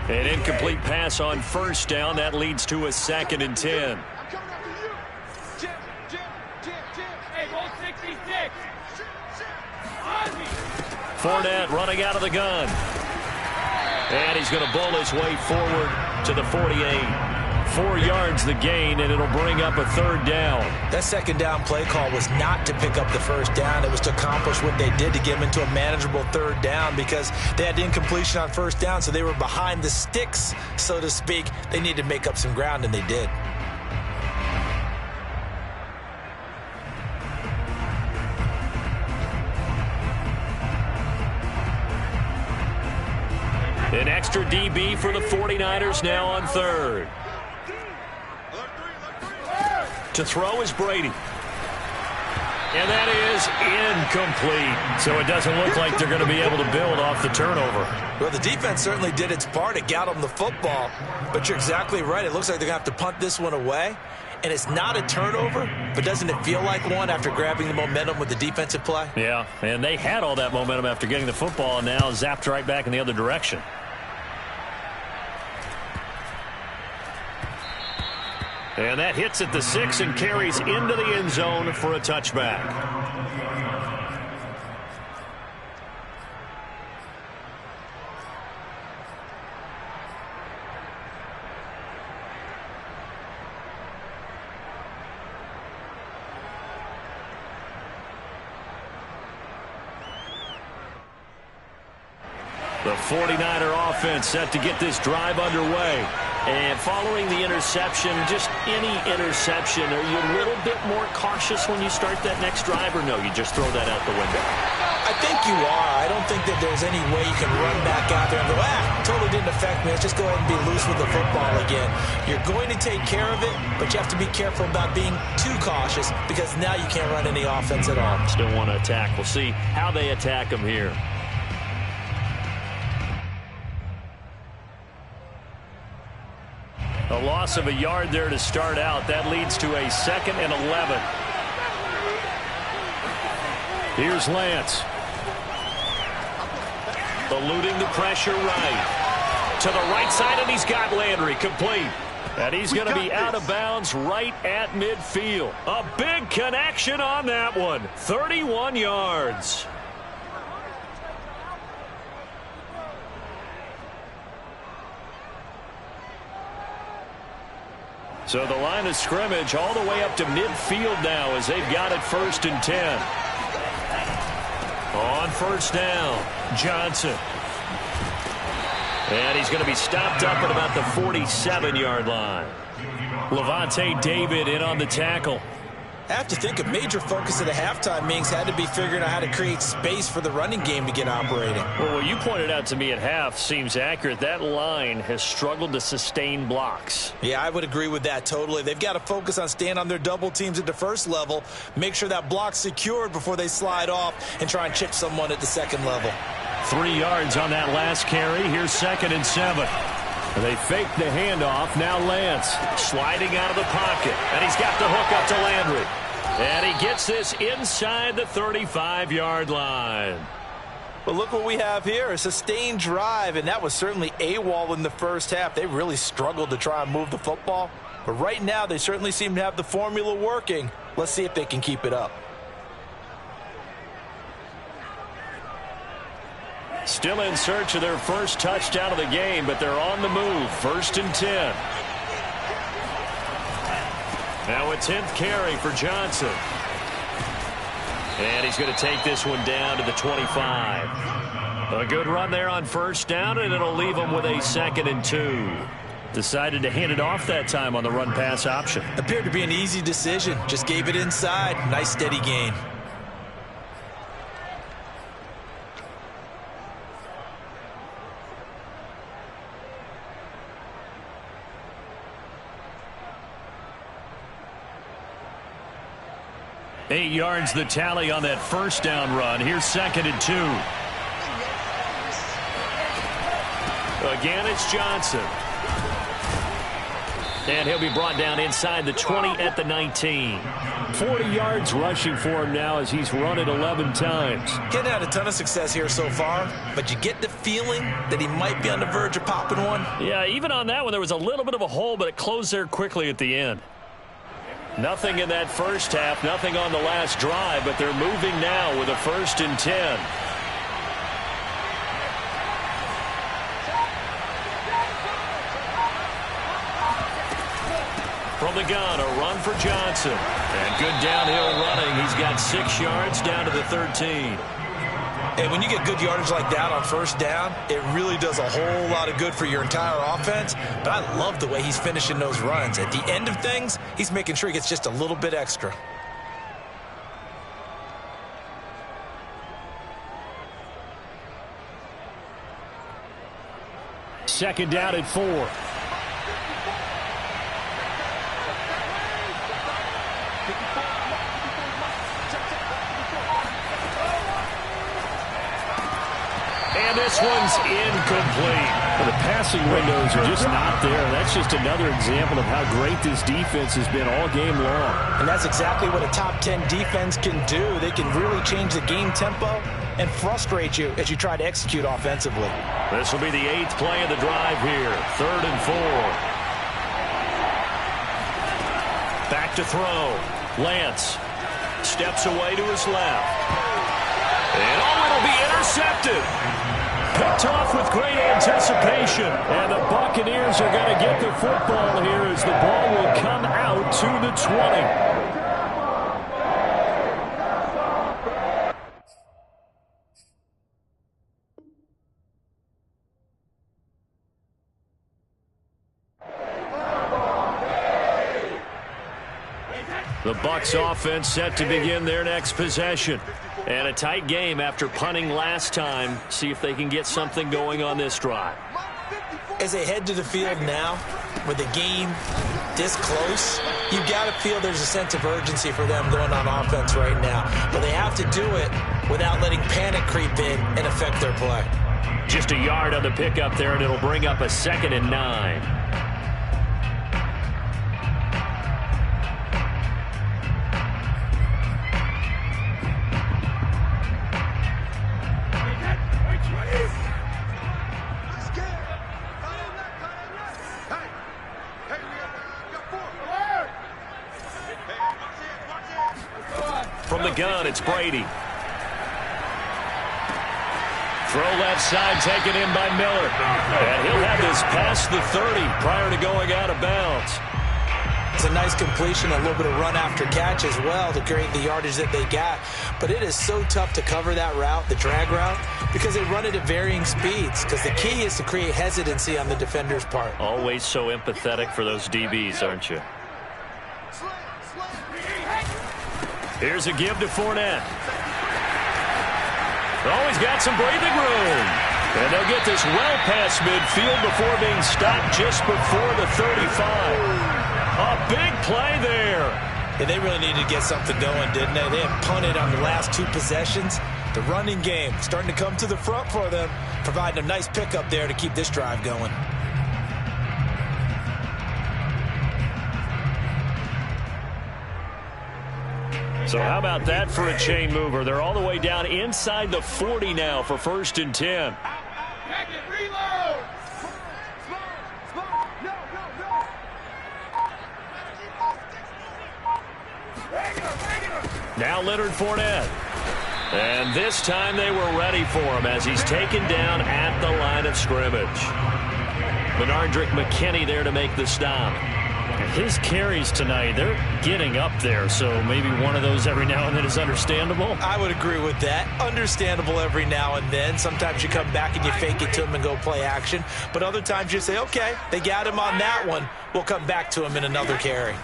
D: An incomplete pass on first down. That leads to a 2nd and 10.
F: I'm coming after you. Jim.
G: Hey, roll 66.
D: Fournette running out of the gun. And he's going to bull his way forward to the 48. 4 yards the gain, and it'll bring up a 3rd down.
C: That second down play call was not to pick up the first down. It was to accomplish what they did to get them into a manageable 3rd down because they had incompletion on first down, so they were behind the sticks, so to speak. They needed to make up some ground, and they did.
D: An extra DB for the 49ers now on 3rd. To throw is Brady. And that is incomplete. So it doesn't look like they're going to be able to build off the turnover.
C: Well, the defense certainly did its part. It got them the football. But you're exactly right. It looks like they're going to have to punt this one away. And it's not a turnover, but doesn't it feel like one after grabbing the momentum with the defensive play?
D: Yeah, and they had all that momentum after getting the football and now zapped right back in the other direction. And that hits at the 6 and carries into the end zone for a touchback. The 49er offense set to get this drive underway. And following the interception, just any interception, are you a little bit more cautious when you start that next drive, or no, you just throw that out the window?
C: I think you are. I don't think that there's any way you can run back out there and go, totally didn't affect me. Let's just go ahead and be loose with the football again. You're going to take care of it, but you have to be careful about being too cautious because now you can't run any offense at all.
D: Still want to attack. We'll see how they attack them here. A loss of a yard there to start out. That leads to a 2nd and 11. Here's Lance. Eluding the pressure right. To the right side, and he's got Landry complete. And he's going to be out of bounds right at midfield. A big connection on that one. 31 yards. So the line of scrimmage all the way up to midfield now as they've got it 1st and 10. On first down, Johnson. And he's going to be stopped up at about the 47-yard line. Levante David in on the tackle.
C: I have to think a major focus of the halftime meetings had to be figuring out how to create space for the running game to get operating.
D: Well, what you pointed out to me at half seems accurate. That line has struggled to sustain blocks.
C: Yeah, I would agree with that totally. They've got to focus on staying on their double teams at the first level, make sure that block's secured before they slide off and try and chip someone at the second level.
D: 3 yards on that last carry. Here's 2nd and 7. They fake the handoff. Now Lance sliding out of the pocket. And he's got the hook up to Landry. And he gets this inside the 35-yard line.
B: But look what we have here, a sustained drive, and that was certainly AWOL in the first half. They really struggled to try and move the football. But right now, they certainly seem to have the formula working. Let's see if they can keep it up.
A: Still in search of their first touchdown of the game, but they're on the move. 1st and 10. Now a 10th carry for Johnson. And he's going to take this one down to the 25. A good run there on 1st down, and it'll leave him with a 2nd and 2. Decided to hand it off that time on the run-pass option.
C: Appeared to be an easy decision. Just gave it inside. Nice steady gain.
A: Eight yards the tally on that 1st down run. Here's 2nd and 2. Again, it's Johnson. And he'll be brought down inside the 20 at the 19. 40 yards rushing for him now as he's run it 11 times.
C: Getting had a ton of success here so far, but you get the feeling that he might be on the verge of popping one.
A: Yeah, even on that one, there was a little bit of a hole, but it closed there quickly at the end. Nothing in that first half, nothing on the last drive, but they're moving now with a 1st and 10. From the gun, a run for Johnson. And good downhill running. He's got 6 yards down to the 13.
C: And when you get good yardage like that on 1st down, it really does a whole lot of good for your entire offense. But I love the way he's finishing those runs. At the end of things, he's making sure he gets just a little bit extra.
A: Second down at 4. And this one's incomplete.
D: Well, the passing windows are just not there. That's just another example of how great this defense has been all game long.
B: And that's exactly what a top 10 defense can do. They can really change the game tempo and frustrate you as you try to execute offensively.
A: This will be the 8th play of the drive here. 3rd and 4. Back to throw. Lance steps away to his left. And it'll be intercepted. Picked off with great anticipation. And the Buccaneers are going to get the football here as the ball will come out to the 20. The Bucs offense set to begin their next possession. And a tight game after punting last time. See if they can get something going on this drive.
C: As they head to the field now, with the game this close, you've got to feel there's a sense of urgency for them going on offense right now. But they have to do it without letting panic creep in and affect their play.
A: Just a yard on the pickup there, and it'll bring up a 2nd and 9. From the gun, it's Brady. Throw left side taken in by Miller. And he'll have this past the 30 prior to going out of bounds.
C: It's a nice completion, a little bit of run after catch as well to create the yardage that they got. But it is so tough to cover that route, the drag route, because they run it at varying speeds. Because the key is to create hesitancy on the defender's part.
A: Always so empathetic for those DBs, aren't you? Here's a give to Fournette. Oh, he's got some breathing room. And they'll get this well past midfield before being stopped just before the 35. A big play there.
C: And they really needed to get something going, didn't they? They had punted on the last 2 possessions. The running game starting to come to the front for them, providing a nice pickup there to keep this drive going.
A: So how about that for a chain mover? They're all the way down inside the 40 now for 1st and 10.
G: Pack it, reload.
A: Now Leonard Fournette. And this time they were ready for him as he's taken down at the line of scrimmage. Benardrick McKinney there to make the stop.
D: His carries tonight, they're getting up there, so maybe one of those every now and then is understandable.
C: I would agree with that. Understandable every now and then. Sometimes you come back and you fake it to him and go play action. But other times you say, okay, they got him on that one. We'll come back to him in another carry.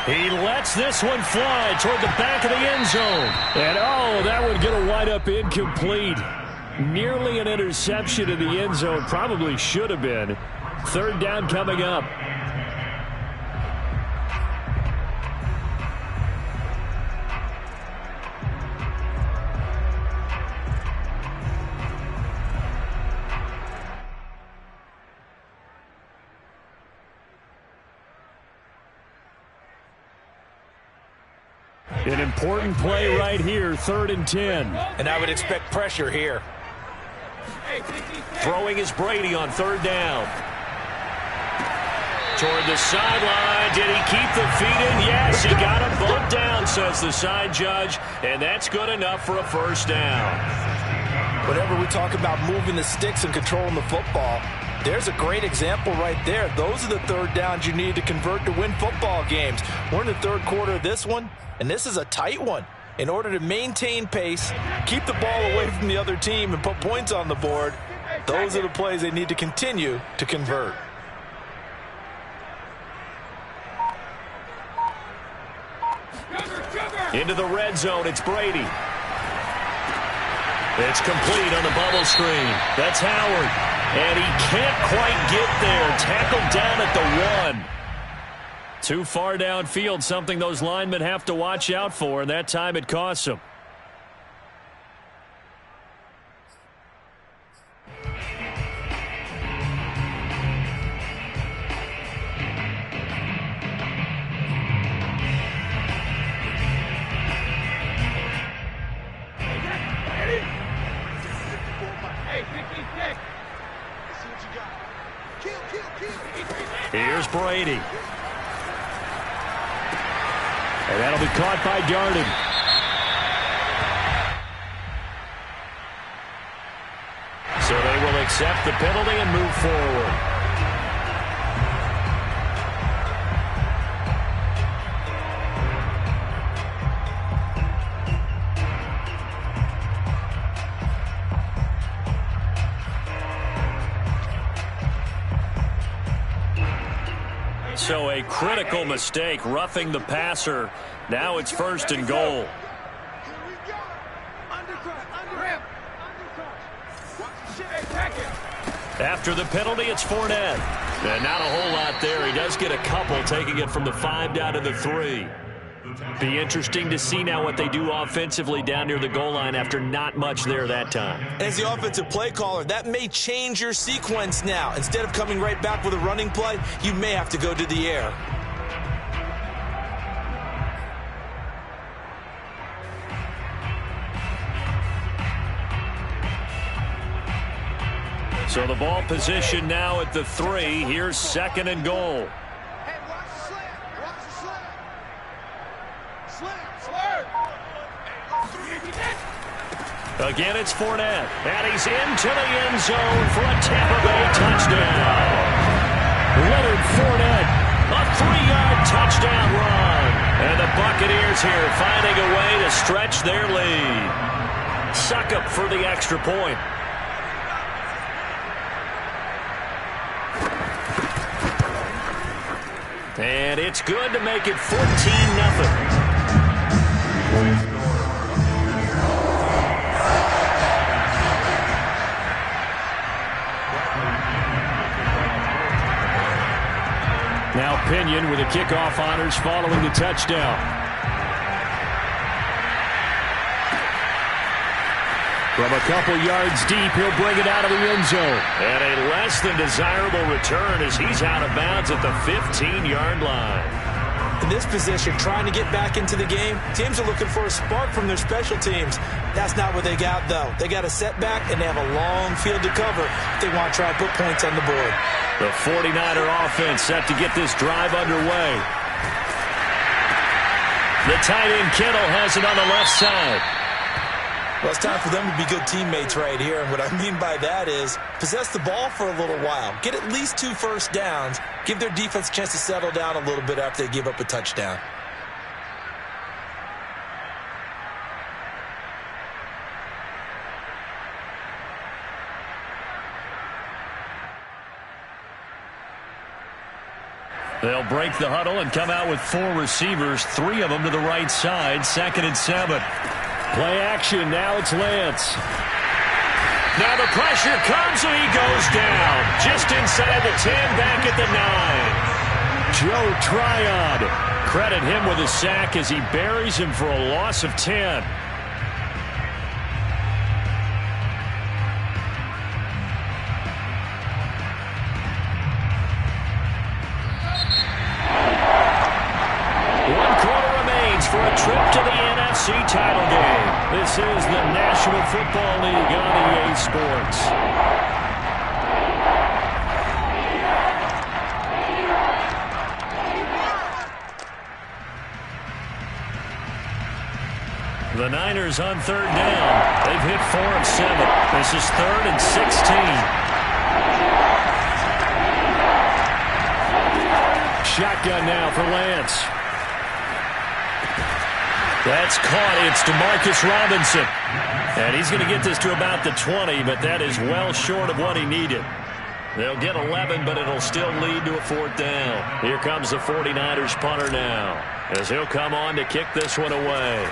A: He lets this one fly toward the back of the end zone. And, oh, that would get a wind-up incomplete. Nearly an interception in the end zone. Probably should have been. 3rd down coming up. An important play right here, 3rd and 10.
C: And I would expect pressure here.
A: Throwing is Brady on 3rd down. Toward the sideline. Did he keep the feet in? Yes, he got them both down, says the side judge. And that's good enough for a 1st down.
B: Whenever we talk about moving the sticks and controlling the football, there's a great example right there. Those are the 3rd downs you need to convert to win football games. We're in the 3rd quarter of this one, and this is a tight one. In order to maintain pace, keep the ball away from the other team, and put points on the board, those are the plays they need to continue to convert.
A: Into the red zone, it's Brady. It's complete on the bubble screen. That's Howard. And he can't quite get there. Tackled down at the 1. Too far downfield, something those linemen have to watch out for, and that time it costs them. Here's Brady. And that'll be caught by Darden. So they will accept the penalty and move forward. So a critical mistake, roughing the passer. Now it's 1st and goal. After the penalty, it's Fournette. And not a whole lot there. He does get a couple, taking it from the 5 down to the 3. Be interesting to see now what they do offensively down near the goal line after not much there that time.
C: As the offensive play caller, that may change your sequence now. Instead of coming right back with a running play, you may have to go to the air.
A: So the ball position now at the 3. Here's 2nd and goal.
F: Hey, watch the slant. Watch the slant.
A: Again, it's Fournette. And he's into the end zone for a Tampa Bay touchdown. Leonard Fournette, a 3-yard touchdown run. And the Buccaneers here finding a way to stretch their lead. Succop for the extra point. And it's good to make it 14-0. Now Pinion with the kickoff honors following the touchdown. From a couple yards deep, he'll bring it out of the end zone. And a less than desirable return as he's out of bounds at the 15-yard line.
C: In this position, trying to get back into the game, teams are looking for a spark from their special teams. That's not what they got, though. They got a setback, and they have a long field to cover if they want to try and put points on the board.
D: The 49er offense set to get this drive underway. The tight end Kittle has it on the left side.
C: Well, it's time for them to be good teammates right here. And what I mean by that is possess the ball for a little while. Get at least 2 first downs. Give their defense a chance to settle down a little bit after they give up a touchdown.
D: They'll break the huddle and come out with 4 receivers, 3 of them to the right side, 2nd and 7. Play action, now it's Lance.
A: Now the pressure comes and he goes down. Just inside the 10, back at the 9.
D: Joe Tryon. Credit him with a sack as he buries him for a loss of 10.
A: For a trip to the NFC title game.
D: This is the National Football League on EA Sports. The Niners on 3rd down. They've hit 4 of 7. This is 3rd and 16. Shotgun now for Lance. That's caught. It's DeMarcus Robinson. And he's going to get this to about the 20, but that is well short of what he needed. They'll get 11, but it'll still lead to a 4th down. Here comes the 49ers punter now, as he'll come on to kick this one away.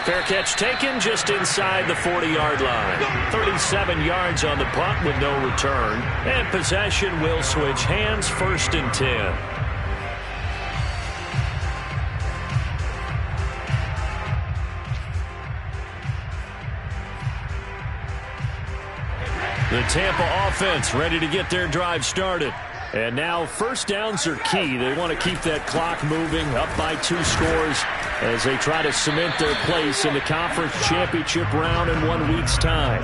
A: Fair catch taken just inside the 40-yard line. 37 yards on the punt with no return. And possession will switch hands, 1st and 10.
D: The Tampa offense ready to get their drive started. And now 1st downs are key. They want to keep that clock moving, up by 2 scores as they try to cement their place in the conference championship round in 1 week's time.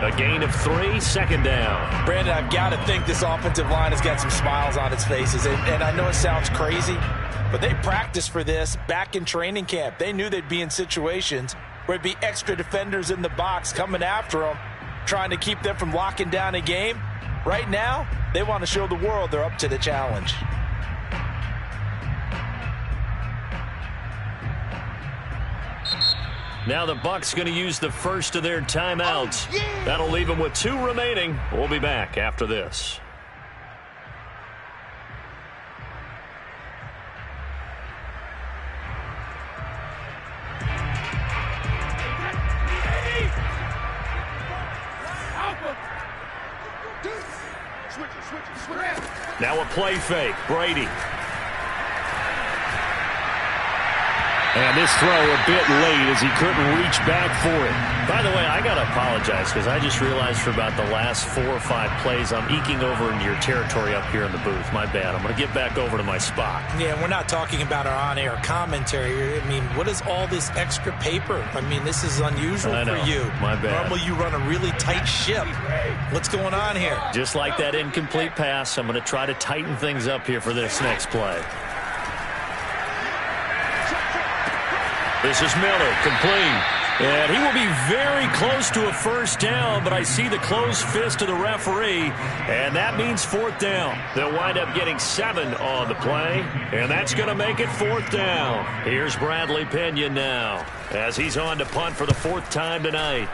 D: A gain of 3, 2nd down.
B: Brandon, I've got to think this offensive line has got some smiles on its faces. And I know it sounds crazy, but they practiced for this back in training camp. They knew they'd be in situations where it'd be extra defenders in the box coming after them, trying to keep them from locking down a game. Right now, they want to show the world they're up to the challenge.
D: Now the Bucs going to use the first of their timeouts. That'll leave them with 2 remaining. We'll be back after this. Now a play fake. Brady. And this throw a bit late as he couldn't reach back for it.
A: By the way, I got to apologize because I just realized for about the last 4 or 5 plays I'm eking over into your territory up here in the booth. My bad. I'm going to get back over to my spot.
C: Yeah, we're not talking about our on-air commentary. I mean, what is all this extra paper? I mean, this is unusual for you.
A: My bad.
C: Normally you run a really tight ship. What's going on here?
A: Just like that incomplete pass, I'm going to try to tighten things up here for this next play.
D: This is Miller, complete. And he will be very close to a 1st down, but I see the closed fist of the referee, and that means 4th down.
A: They'll wind up getting 7 on the play, and that's going to make it 4th down. Here's Bradley Pinion now, as he's on to punt for the 4th time tonight.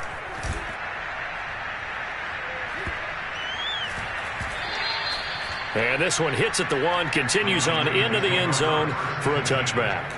A: And this one hits at the 1, continues on into the end zone for a touchback.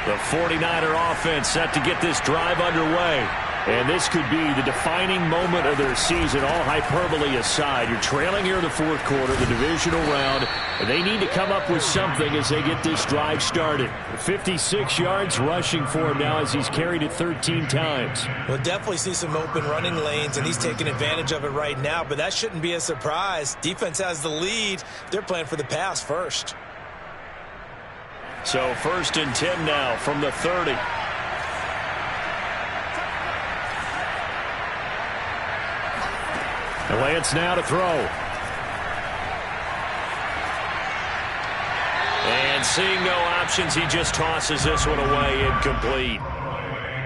A: The 49er offense set to get this drive underway.
D: And this could be the defining moment of their season, all hyperbole aside. You're trailing here in the fourth quarter, the divisional round, and they need to come up with something as they get this drive started. 56 yards rushing for him now as he's carried it 13 times.
C: We'll definitely see some open running lanes, and he's taking advantage of it right now, but that shouldn't be a surprise. Defense has the lead. They're playing for the pass first.
D: So 1st and 10 now from the 30. Lance now to throw. And seeing no options, he just tosses this one away, incomplete.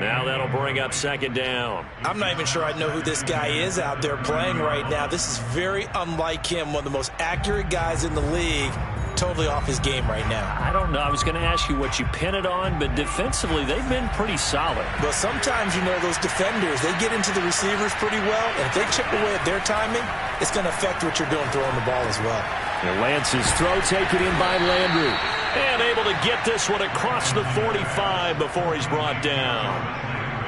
D: Now that'll bring up 2nd down.
C: I'm not even sure I know who this guy is out there playing right now. This is very unlike him, one of the most accurate guys in the league. Totally off his game right now.
D: I don't know. I was going to ask you what you pin it on, but defensively, they've been pretty solid.
C: Well, sometimes, those defenders, they get into the receivers pretty well, and if they chip away at their timing, it's going to affect what you're doing throwing the ball as well.
D: And Lance's throw taken in by Landry. And able to get this one across the 45 before he's brought down.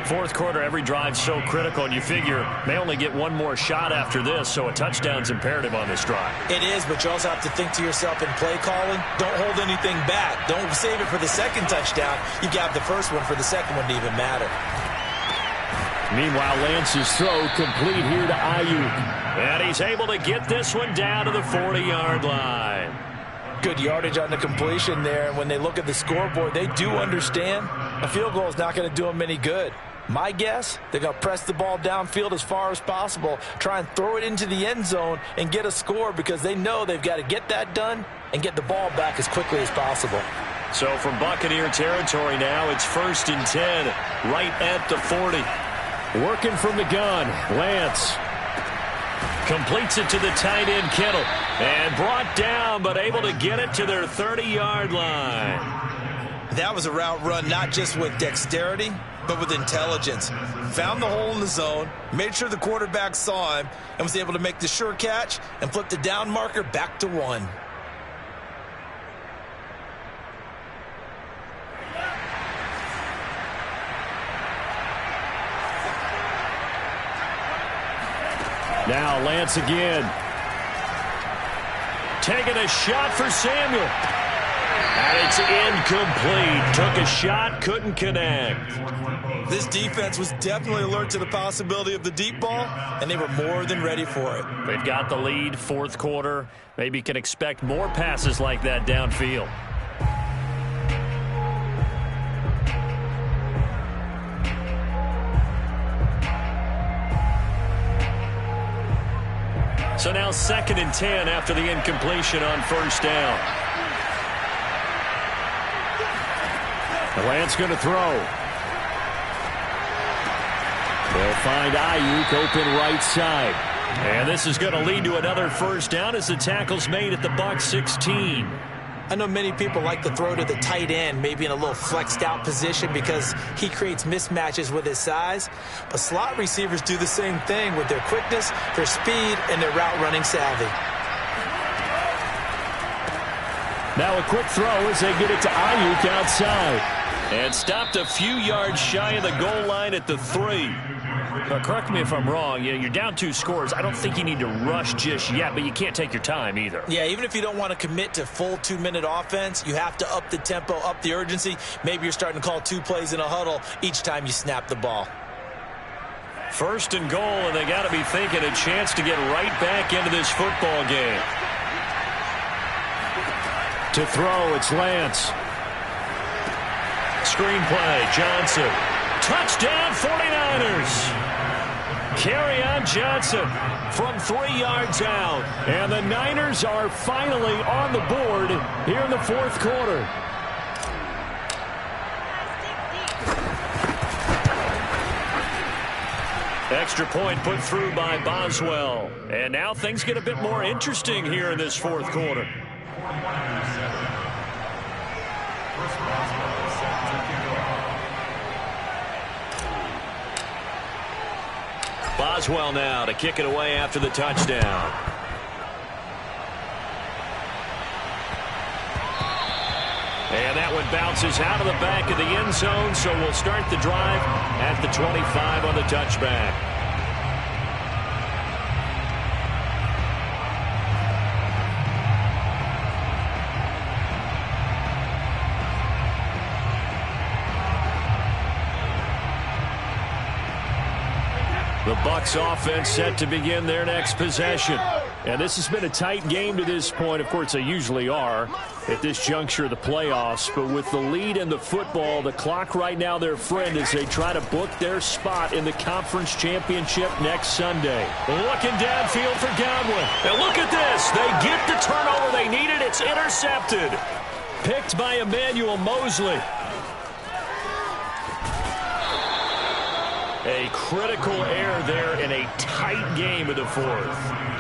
D: Fourth quarter, every drive's so critical, and you figure may only get one more shot after this, so a touchdown's imperative on this drive.
C: It is, but you also have to think to yourself in play calling, don't hold anything back. Don't save it for the second touchdown. You got the first one for the second one to even matter.
D: Meanwhile, Lance's throw complete here to Ayuk. And he's able to get this one down to the 40-yard line.
C: Good yardage on the completion there, and when they look at the scoreboard, they do understand a field goal is not going to do them any good. My guess, they're going to press the ball downfield as far as possible, try and throw it into the end zone and get a score because they know they've got to get that done and get the ball back as quickly as possible.
D: So from Buccaneer territory now, it's 1st and 10, right at the 40. Working from the gun, Lance completes it to the tight end, Kittle, and brought down, but able to get it to their 30-yard line.
C: That was a route run not just with dexterity, but with intelligence. Found the hole in the zone, made sure the quarterback saw him, and was able to make the sure catch and flip the down marker back to 1.
D: Now Lance again. Taking a shot for Samuel. And it's incomplete. Took a shot, couldn't connect.
C: This defense was definitely alert to the possibility of the deep ball, and they were more than ready for it.
D: They've got the lead, fourth quarter. Maybe can expect more passes like that downfield. So now 2nd and 10 after the incompletion on 1st down. Lance going to throw. They'll find Ayuk open right side. And this is going to lead to another 1st down as the tackle's made at the Bucs 16.
C: I know many people like to throw to the tight end, maybe in a little flexed out position because he creates mismatches with his size. But slot receivers do the same thing with their quickness, their speed, and their route running savvy.
D: Now a quick throw as they get it to Ayuk outside. And stopped a few yards shy of the goal line at the 3. But correct me if I'm wrong, you're down 2 scores. I don't think you need to rush just yet, but you can't take your time either.
C: Yeah, even if you don't want to commit to full 2-minute offense, you have to up the tempo, up the urgency. Maybe you're starting to call 2 plays in a huddle each time you snap the ball.
D: 1st and goal, and they got to be thinking a chance to get right back into this football game. To throw, it's Lance. Screenplay, Johnson. Touchdown, 49ers. Carry on Johnson from 3 yards out. And the Niners are finally on the board here in the fourth quarter. Extra point put through by Boswell. And now things get a bit more interesting here in this fourth quarter. Boswell now to kick it away after the touchdown.
A: And that one bounces out of the back of the end zone, so we'll start the drive at the 25 on the touchback. The Bucs offense set to begin their next possession. And this has been a tight game to this point. Of course, they usually are at this juncture of the playoffs. But with the lead in the football, the clock right now their friend as they try to book their spot in the conference championship next Sunday. Looking downfield for Godwin. And look at this. They get the turnover they needed. It's intercepted. Picked by Emmanuel Mosley. A critical error there in a tight game of the fourth.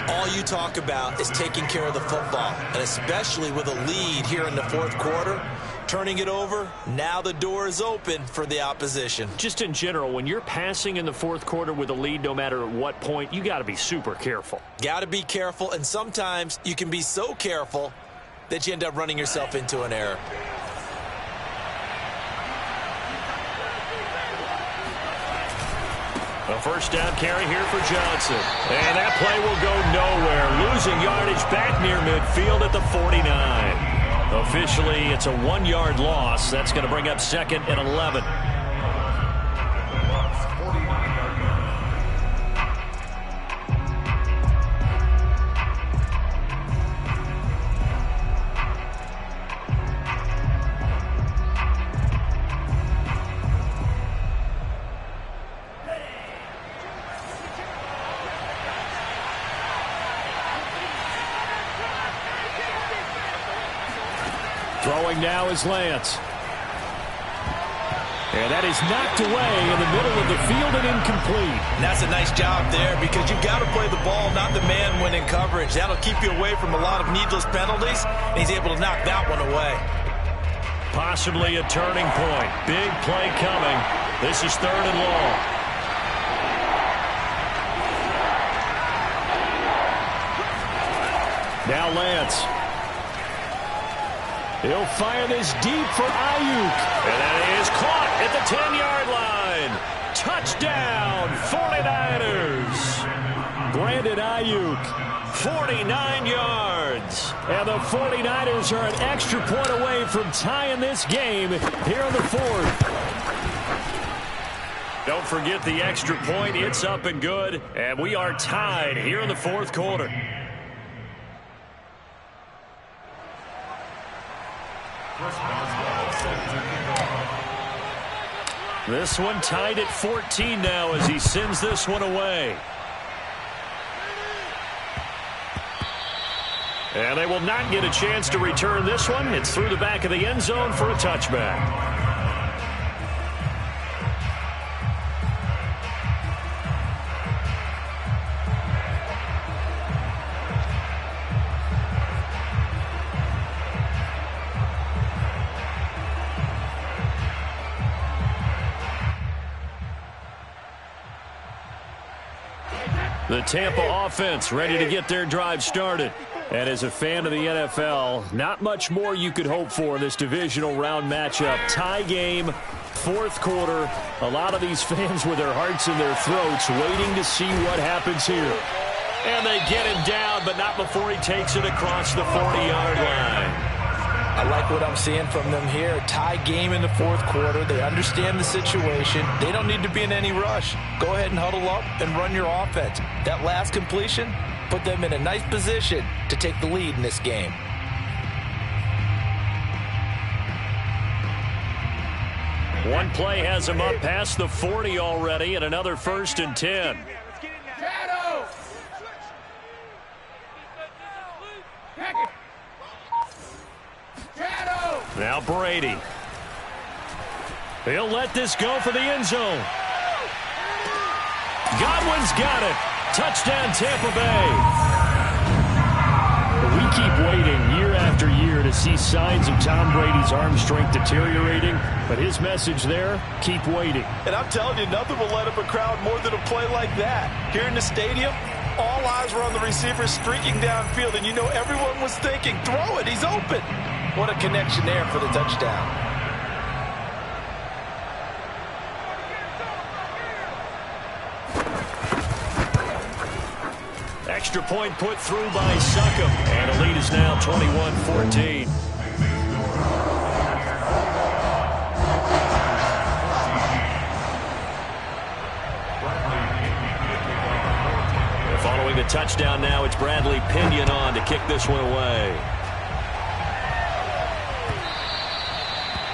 C: All you talk about is taking care of the football, and especially with a lead here in the fourth quarter, turning it over, now the door is open for the opposition.
A: Just in general, when you're passing in the fourth quarter with a lead, no matter at what point, you got to be super careful.
C: Got to be careful, and sometimes you can be so careful that you end up running yourself into an error.
A: A first down carry here for Johnson. And that play will go nowhere. Losing yardage back near midfield at the 49. Officially, it's a 1-yard loss. That's going to bring up 2nd and 11. Throwing now is Lance. And that is knocked away in the middle of the field and incomplete.
C: And that's a nice job there because you've got to play the ball, not the man when in coverage. That'll keep you away from a lot of needless penalties. And he's able to knock that one away.
A: Possibly a turning point. Big play coming. This is 3rd and long. Now Lance. He'll fire this deep for Ayuk. And that is caught at the 10-yard line. Touchdown, 49ers. Brandon Ayuk, 49 yards. And the 49ers are an extra point away from tying this game here in the fourth. Don't forget the extra point. It's up and good. And we are tied here in the fourth quarter. This one tied at 14 now as he sends this one away. And they will not get a chance to return this one. It's through the back of the end zone for a touchback. The Tampa offense ready to get their drive started. And as a fan of the NFL, not much more you could hope for in this divisional round matchup. Tie game, fourth quarter. A lot of these fans with their hearts in their throats waiting to see what happens here. And they get him down, but not before he takes it across the 40-yard line.
B: I like what I'm seeing from them here. Tie game in the fourth quarter. They understand the situation. They don't need to be in any rush. Go ahead and huddle up and run your offense. That last completion put them in a nice position to take the lead in this game.
A: One play has him up past the 40 already, and another 1st and 10. Now Brady. He'll let this go for the end zone. Godwin's got it. Touchdown, Tampa Bay. We keep waiting year after year to see signs of Tom Brady's arm strength deteriorating, but his message there, keep waiting.
B: And I'm telling you, nothing will let up a crowd more than a play like that. Here in the stadium, all eyes were on the receiver streaking downfield, and you know everyone was thinking, throw it, he's open. What a connection there for the touchdown.
A: Extra point put through by Succop. And the lead is now 21-14. Following the touchdown now, it's Bradley Pinion on to kick this one away.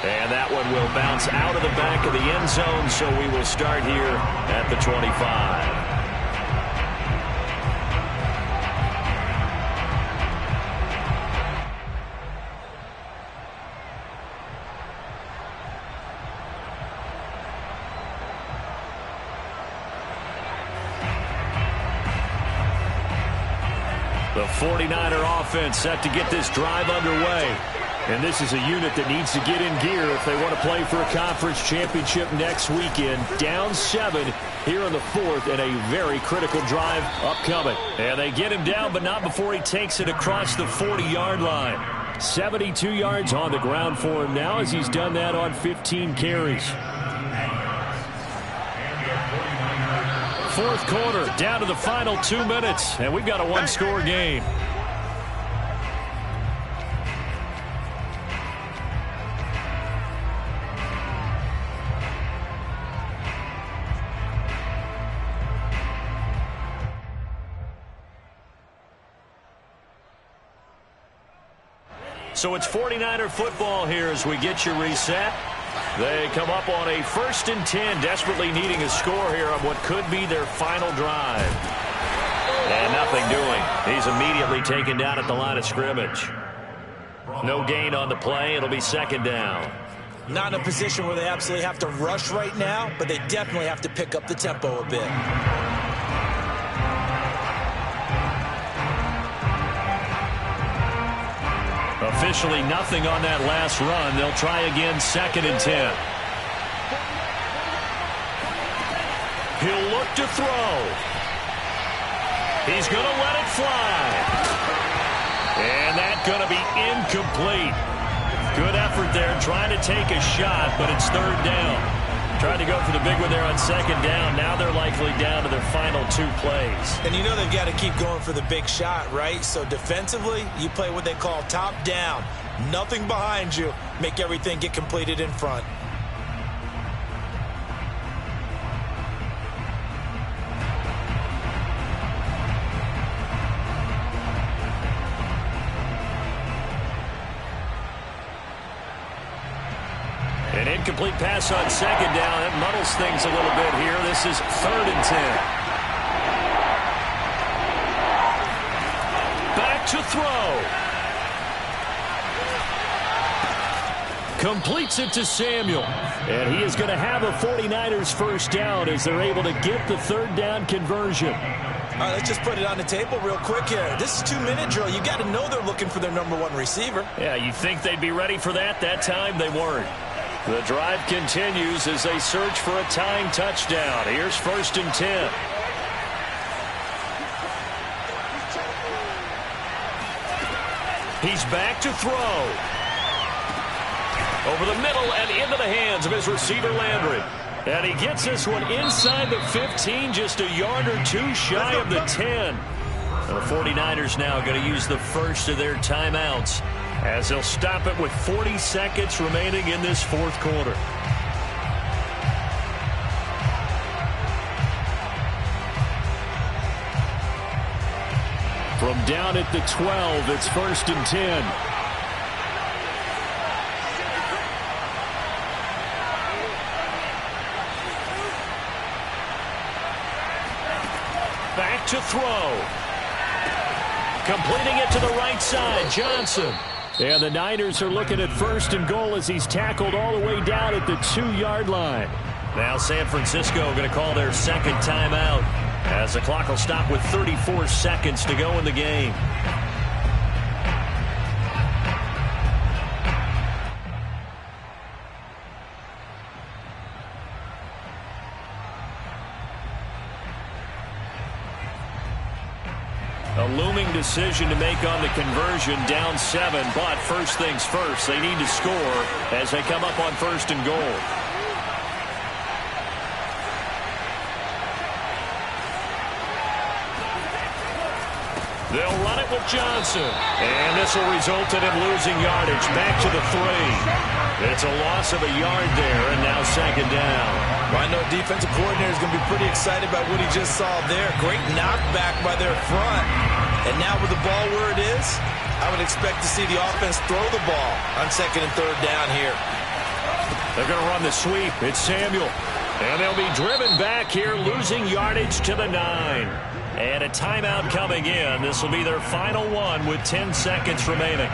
A: And that one will bounce out of the back of the end zone, so we will start here at the 25. The 49er offense set to get this drive underway. And this is a unit that needs to get in gear if they want to play for a conference championship next weekend. Down 7 here in the 4th and a very critical drive upcoming. And they get him down, but not before he takes it across the 40-yard line. 72 yards on the ground for him now as he's done that on 15 carries. Fourth quarter, down to the final 2 minutes, and we've got a one-score game. So it's 49er football here as we get you reset. They come up on a 1st and 10, desperately needing a score here on what could be their final drive. And nothing doing. He's immediately taken down at the line of scrimmage. No gain on the play. It'll be 2nd down.
C: Not in a position where they absolutely have to rush right now, but they definitely have to pick up the tempo a bit.
A: Officially nothing on that last run. They'll try again, 2nd and 10. He'll look to throw. He's going to let it fly. And that's going to be incomplete. Good effort there, trying to take a shot, but it's 3rd down. Tried to go for the big one there on 2nd down. Now they're likely down to their final 2 plays.
C: And you know they've got to keep going for the big shot, right? So defensively, you play what they call top down. Nothing behind you. Make everything get completed in front.
A: An incomplete pass on 2nd down. It muddles things a little bit here. This is 3rd and 10. Back to throw. Completes it to Samuel. And he is going to have a 49ers 1st down as they're able to get the 3rd down conversion.
C: All right, let's just put it on the table real quick here. This is 2-minute drill. You got to know they're looking for their #1 receiver.
A: Yeah, you think they'd be ready for that? That time they weren't. The drive continues as they search for a tying touchdown. Here's 1st and 10. He's back to throw. Over the middle and into the hands of his receiver, Landry. And he gets this one inside the 15, just a yard or 2 shy of the 10. And the 49ers now going to use the first of their timeouts as they'll stop it with 40 seconds remaining in this 4th quarter. From down at the 12, it's 1st and 10. Back to throw. Completing it to the right side, Johnson. And the Niners are looking at 1st and goal as he's tackled all the way down at the 2-yard line. Now San Francisco going to call their 2nd timeout as the clock will stop with 34 seconds to go in the game. A looming decision to make on the conversion, down 7. But first things first, they need to score as they come up on 1st and goal. They'll run it with Johnson. And this will result in him losing yardage. Back to the 3. It's a loss of a yard there, and now 2nd down.
C: Well, I know defensive coordinator is going to be pretty excited about what he just saw there. Great knockback by their front. And now with the ball where it is, I would expect to see the offense throw the ball on 2nd and 3rd down here.
A: They're going to run the sweep. It's Samuel. And they'll be driven back here, losing yardage to the 9. And a timeout coming in. This will be their final one with 10 seconds remaining.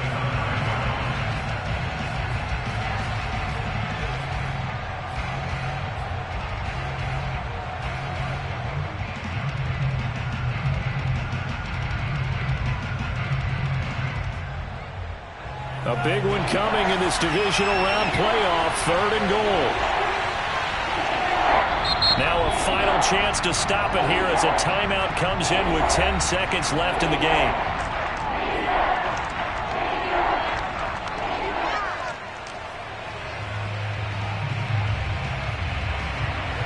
A: A big one coming in this divisional round playoff. 3rd and goal. Now a final chance to stop it here as a timeout comes in with 10 seconds left in the game.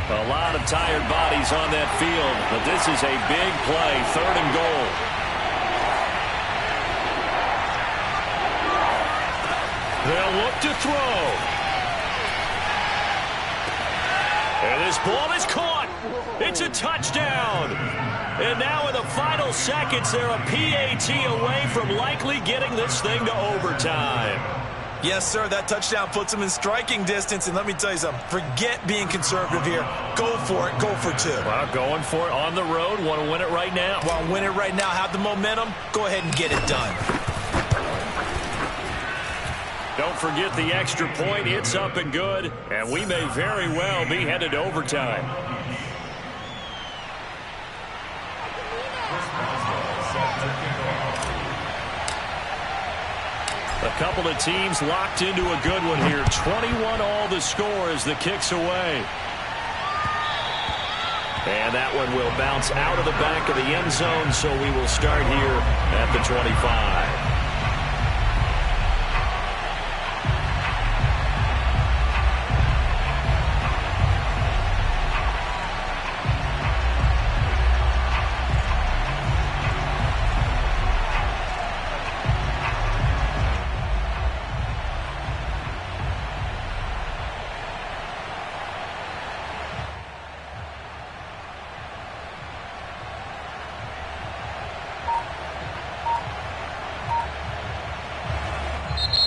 A: A lot of tired bodies on that field, but this is a big play. 3rd and goal. They'll look to throw. And this ball is caught. It's a touchdown. And now in the final seconds, they're a PAT away from likely getting this thing to overtime.
C: Yes, sir, that touchdown puts them in striking distance. And let me tell you something, forget being conservative here. Go for it. Go for 2.
A: Well, going for it on the road. Want to win it right now.
C: Want to win it right now. Have the momentum. Go ahead and get it done.
A: Don't forget the extra point. It's up and good, and we may very well be headed to overtime. A couple of teams locked into a good one here. 21 all the score as the kick's away. And that one will bounce out of the back of the end zone, so we will start here at the 25.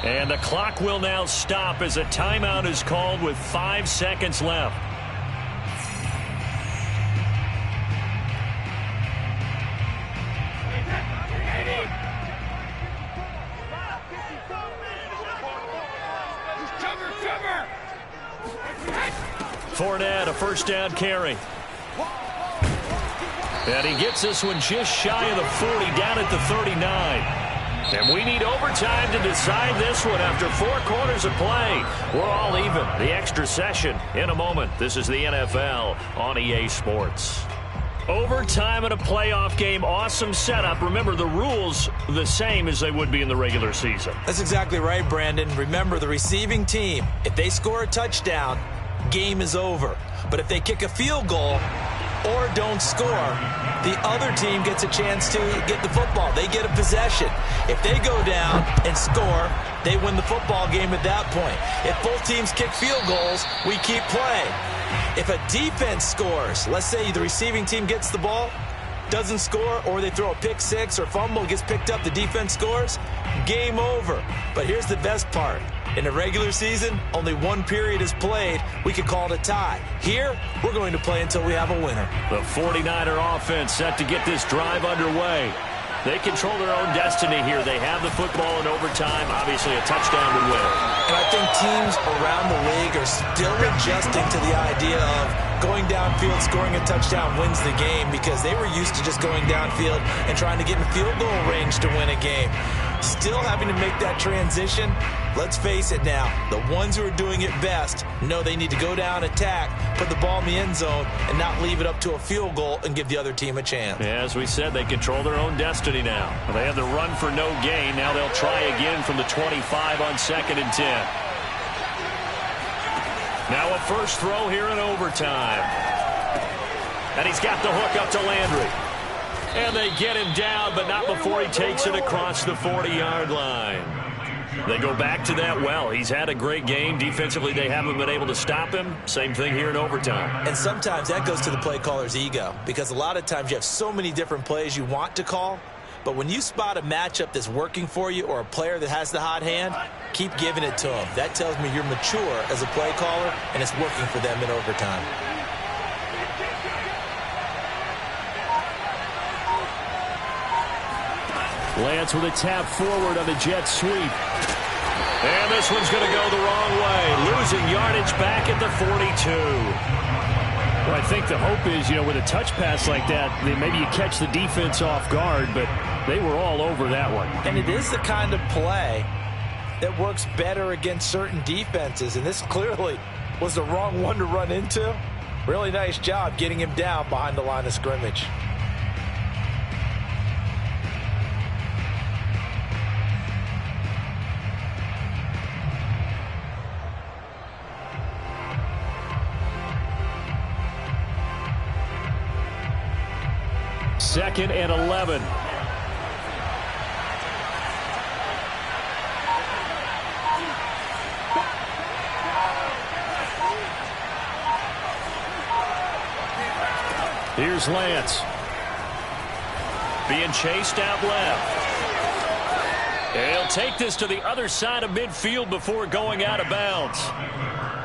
A: And the clock will now stop as a timeout is called with 5 seconds left. Fournette, a first down carry. And he gets this one just shy of the 40, down at the 39. And we need overtime to decide this one after 4 quarters of play. We're all even. The extra session in a moment. This is the NFL on EA Sports. Overtime in a playoff game. Awesome setup. Remember, the rules the same as they would be in the regular season.
C: That's exactly right, Brandon. Remember, the receiving team, if they score a touchdown, game is over. But if they kick a field goal or don't score, the other team gets a chance to get the football. They get a possession. If they go down and score, they win the football game at that point. If both teams kick field goals, we keep playing. If a defense scores, let's say the receiving team gets the ball, doesn't score, or they throw a pick six or fumble, gets picked up, the defense scores, game over. But here's the best part. In the regular season, only 1 period is played. We could call it a tie. Here, we're going to play until we have a winner.
A: The 49er offense set to get this drive underway. They control their own destiny here. They have the football in overtime. Obviously, a touchdown would win it.
C: And I think teams around the league are still adjusting to the idea of going downfield, scoring a touchdown wins the game because they were used to just going downfield and trying to get in field goal range to win a game. Still having to make that transition. Let's face it now, the ones who are doing it best know they need to go down, attack, put the ball in the end zone, and not leave it up to a field goal and give the other team a chance.
D: Yeah, as we said, they control their own destiny now. They had the run for no gain. Now they'll try again from the 25 on 2nd and 10. Now a first throw here in overtime. And he's got the hook up to Landry. And they get him down, but not before he takes it across the 40-yard line. They go back to that well. He's had a great game. Defensively, they haven't been able to stop him. Same thing here in overtime.
C: And sometimes that goes to the play caller's ego, because a lot of times you have so many different plays you want to call, but when you spot a matchup that's working for you or a player that has the hot hand, keep giving it to him. That tells me you're mature as a play caller, and it's working for them in overtime.
D: Lance with a tap forward on the jet sweep. And this one's going to go the wrong way. Losing yardage back at the 42. Well, I think the hope is, with a touch pass like that, maybe you catch the defense off guard, but they were all over that one.
C: And it is the kind of play that works better against certain defenses, and this clearly was the wrong one to run into. Really nice job getting him down behind the line of scrimmage.
D: Second and 11. Here's Lance. Being chased out left. And he'll take this to the other side of midfield before going out of bounds.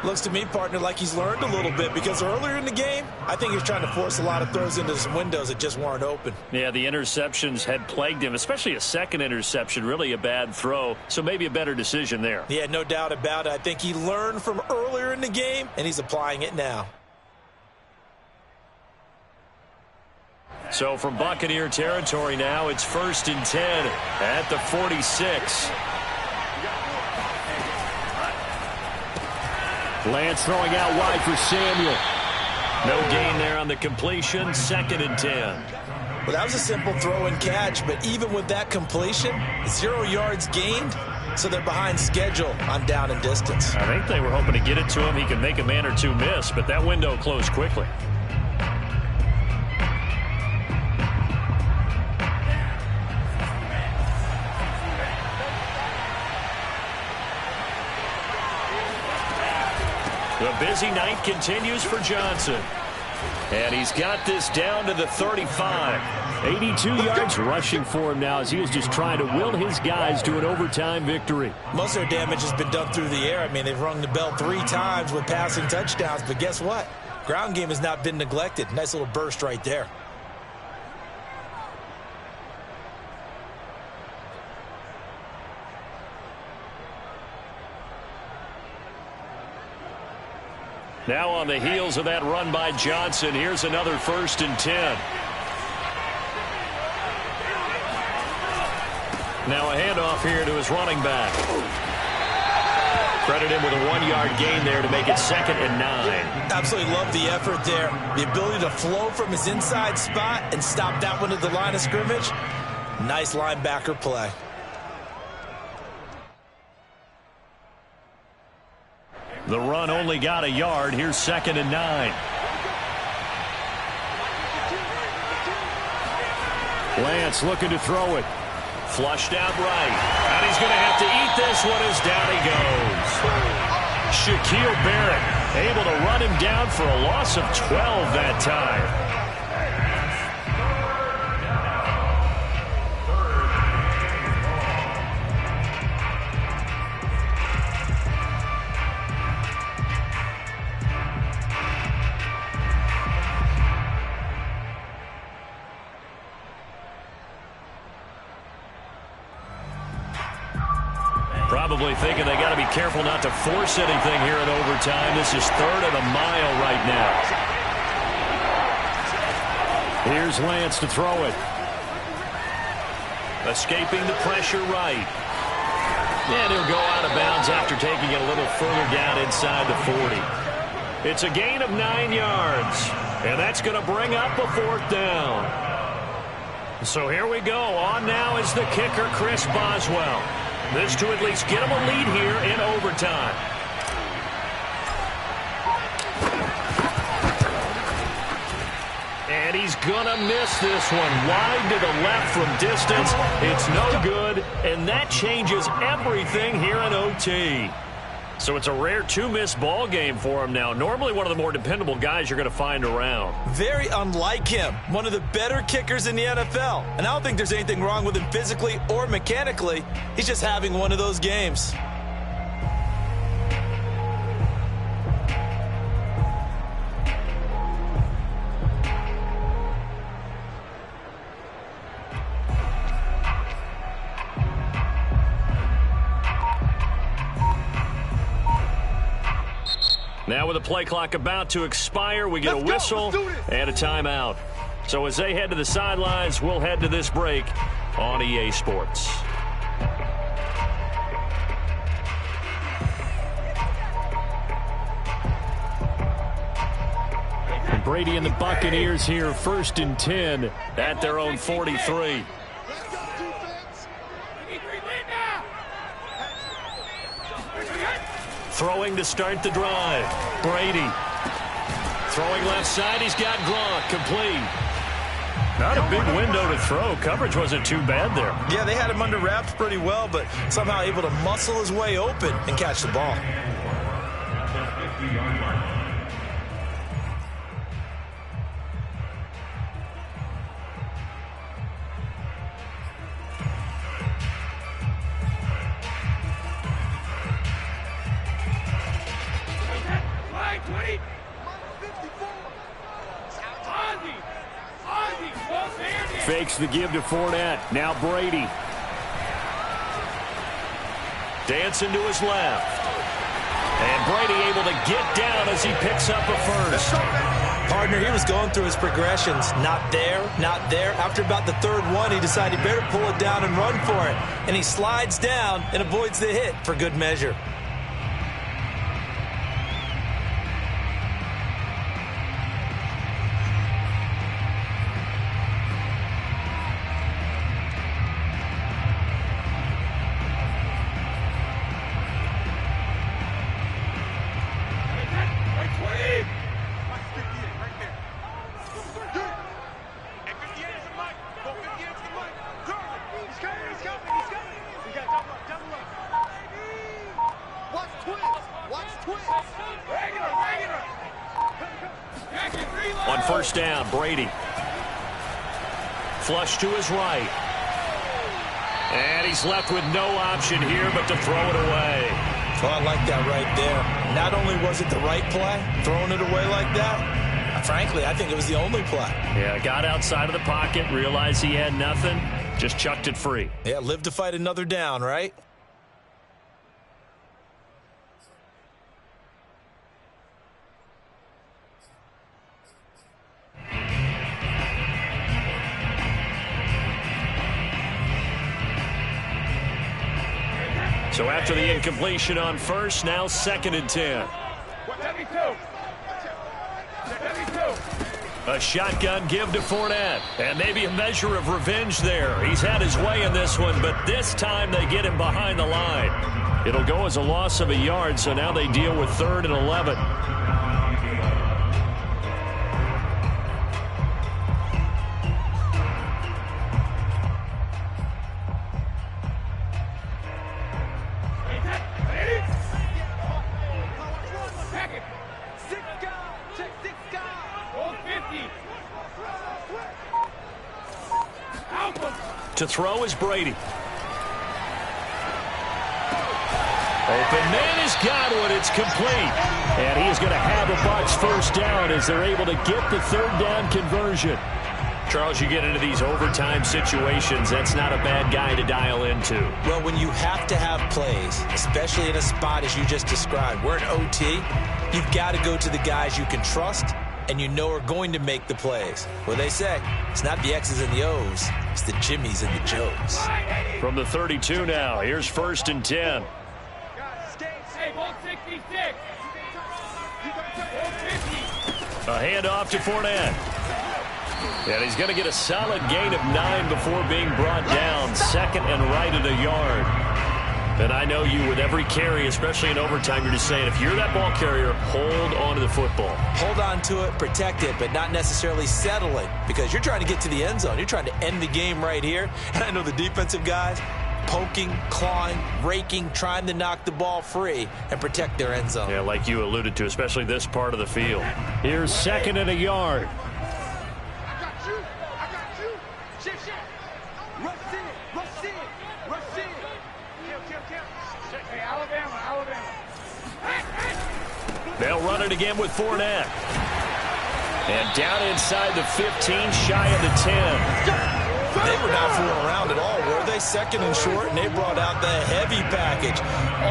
C: Looks to me, partner, like he's learned a little bit, because earlier in the game, I think he was trying to force a lot of throws into some windows that just weren't open.
D: Yeah, the interceptions had plagued him, especially a second interception, really a bad throw, so maybe a better decision there.
C: Yeah, no doubt about it. I think he learned from earlier in the game, and he's applying it now.
D: So from Buccaneer territory now, it's 1st and 10 at the 46. Lance throwing out wide for Samuel. No gain there on the completion. 2nd and 10.
C: Well, that was a simple throw and catch, but even with that completion, 0 yards gained, so they're behind schedule on down and distance.
D: I think they were hoping to get it to him. He could make a man or two miss, but that window closed quickly. The busy night continues for Johnson. And he's got this down to the 35. 82 yards rushing for him now as he is just trying to will his guys to an overtime victory.
C: Most of their damage has been done through the air. I mean, they've rung the bell 3 times with passing touchdowns, but guess what? Ground game has not been neglected. Nice little burst right there.
D: Now on the heels of that run by Johnson, here's another 1st and 10. Now a handoff here to his running back. Credit him with a 1-yard gain there to make it 2nd and 9.
C: Absolutely love the effort there. The ability to flow from his inside spot and stop that one at the line of scrimmage. Nice linebacker play.
D: The run only got a yard. Here's 2nd and 9. Lance looking to throw it. Flushed out right. And he's going to have to eat this one as down he goes. Shaquille Barrett able to run him down for a loss of 12 that time. Probably thinking they got to be careful not to force anything here in overtime. This is 3rd and a mile right now. Here's Lance to throw it.
A: Escaping the pressure right. And he'll go out of bounds after taking it a little further down inside the 40. It's a gain of 9 yards. And that's going to bring up a 4th down. So here we go. On now is the kicker, Chris Boswell. This to at least get him a lead here in overtime. And he's going to miss this one. Wide to the left from distance. It's no good, and that changes everything here in OT. So it's a rare 2-miss ball game for him now. Normally one of the more dependable guys you're going to find around.
C: Very unlike him. One of the better kickers in the NFL. And I don't think there's anything wrong with him physically or mechanically. He's just having one of those games.
A: Now with the play clock about to expire, we get a whistle and a timeout. So as they head to the sidelines, we'll head to this break on EA Sports.
D: And Brady and the Buccaneers here, 1st and 10 at their own 43.
A: Throwing to start the drive. Brady. Throwing left side. He's got Gronk. Complete. Not a big window to throw. Coverage wasn't too bad there.
C: Yeah, they had him under wraps pretty well, but somehow able to muscle his way open and catch the ball.
D: Fakes the give to Fournette. Now Brady.
A: Dancing to his left. And Brady able to get down as he picks up a first.
C: Partner, he was going through his progressions. Not there, not there. After about the 3rd one, he decided he better pull it down and run for it. And he slides down and avoids the hit for good measure.
A: On 1st down, Brady. Flush to his right. And he's left with no option here but to throw it away.
C: Well, I like that right there. Not only was it the right play, throwing it away like that, frankly, I think it was the only play.
A: Yeah, got outside of the pocket, realized he had nothing, just chucked it free.
C: Yeah, live to fight another down, right?
A: So after the incompletion on 1st, now 2nd and 10. A shotgun give to Fournette. And maybe a measure of revenge there. He's had his way in this one, but this time they get him behind the line. It'll go as a loss of a yard, so now they deal with 3rd and 11. To throw is Brady. Open man has got one. It's complete. And he is going to have a Bucs 1st down as they're able to get the 3rd down conversion. Charles, you get into these overtime situations, that's not a bad guy to dial into.
C: Well, when you have to have plays, especially in a spot as you just described, we're in OT, you've got to go to the guys you can trust and you know are going to make the plays. Well, they say it's not the X's and the O's, it's the Jimmies and the Joes.
D: From the 32 now, here's 1st and 10.
G: Hey, 166.
D: A handoff to Fournette. And he's going to get a solid gain of 9 before being brought down. 2nd and right at a yard. And I know you, with every carry, especially in overtime, you're just saying, if you're that ball carrier, hold on to the football.
C: Hold on to it, protect it, but not necessarily settle it, because you're trying to get to the end zone. You're trying to end the game right here. And I know the defensive guys poking, clawing, raking, trying to knock the ball free and protect their end zone.
D: Yeah, like you alluded to, especially this part of the field. Here's 2nd and a yard.
F: I got you. Shift. Rush in. Kill.
G: Hey, Alabama.
D: They'll run it again with Fournette. And down inside the 15, shy of the 10.
C: They were not fooling around at all, were they? 2nd and short, and they brought out the heavy package.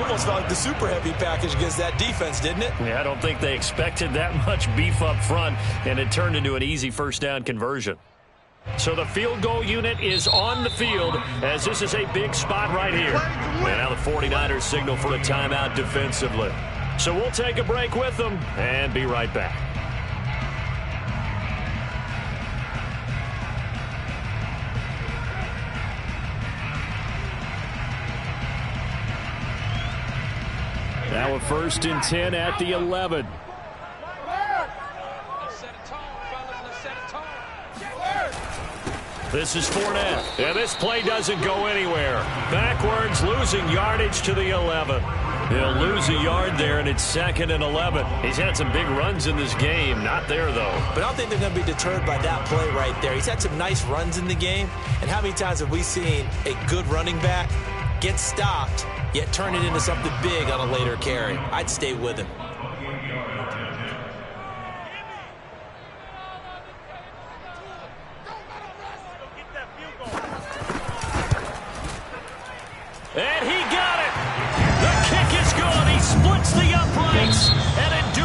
C: Almost felt like the super heavy package against that defense, didn't it?
D: Yeah, I don't think they expected that much beef up front, and it turned into an easy 1st down conversion. So the field goal unit is on the field, as this is a big spot right here. And now the 49ers signal for a timeout defensively. So we'll take a break with them and be right back. Now a 1st and 10 at the 11. This is Fournette, and this play doesn't go anywhere. Backwards, losing yardage to the 11. He'll lose a yard there, and it's 2nd and 11. He's had some big runs in this game. Not there, though.
C: But I don't think they're going to be deterred by that play right there. He's had some nice runs in the game, and how many times have we seen a good running back get stopped, yet turn it into something big on a later carry? I'd stay with him.
D: And he got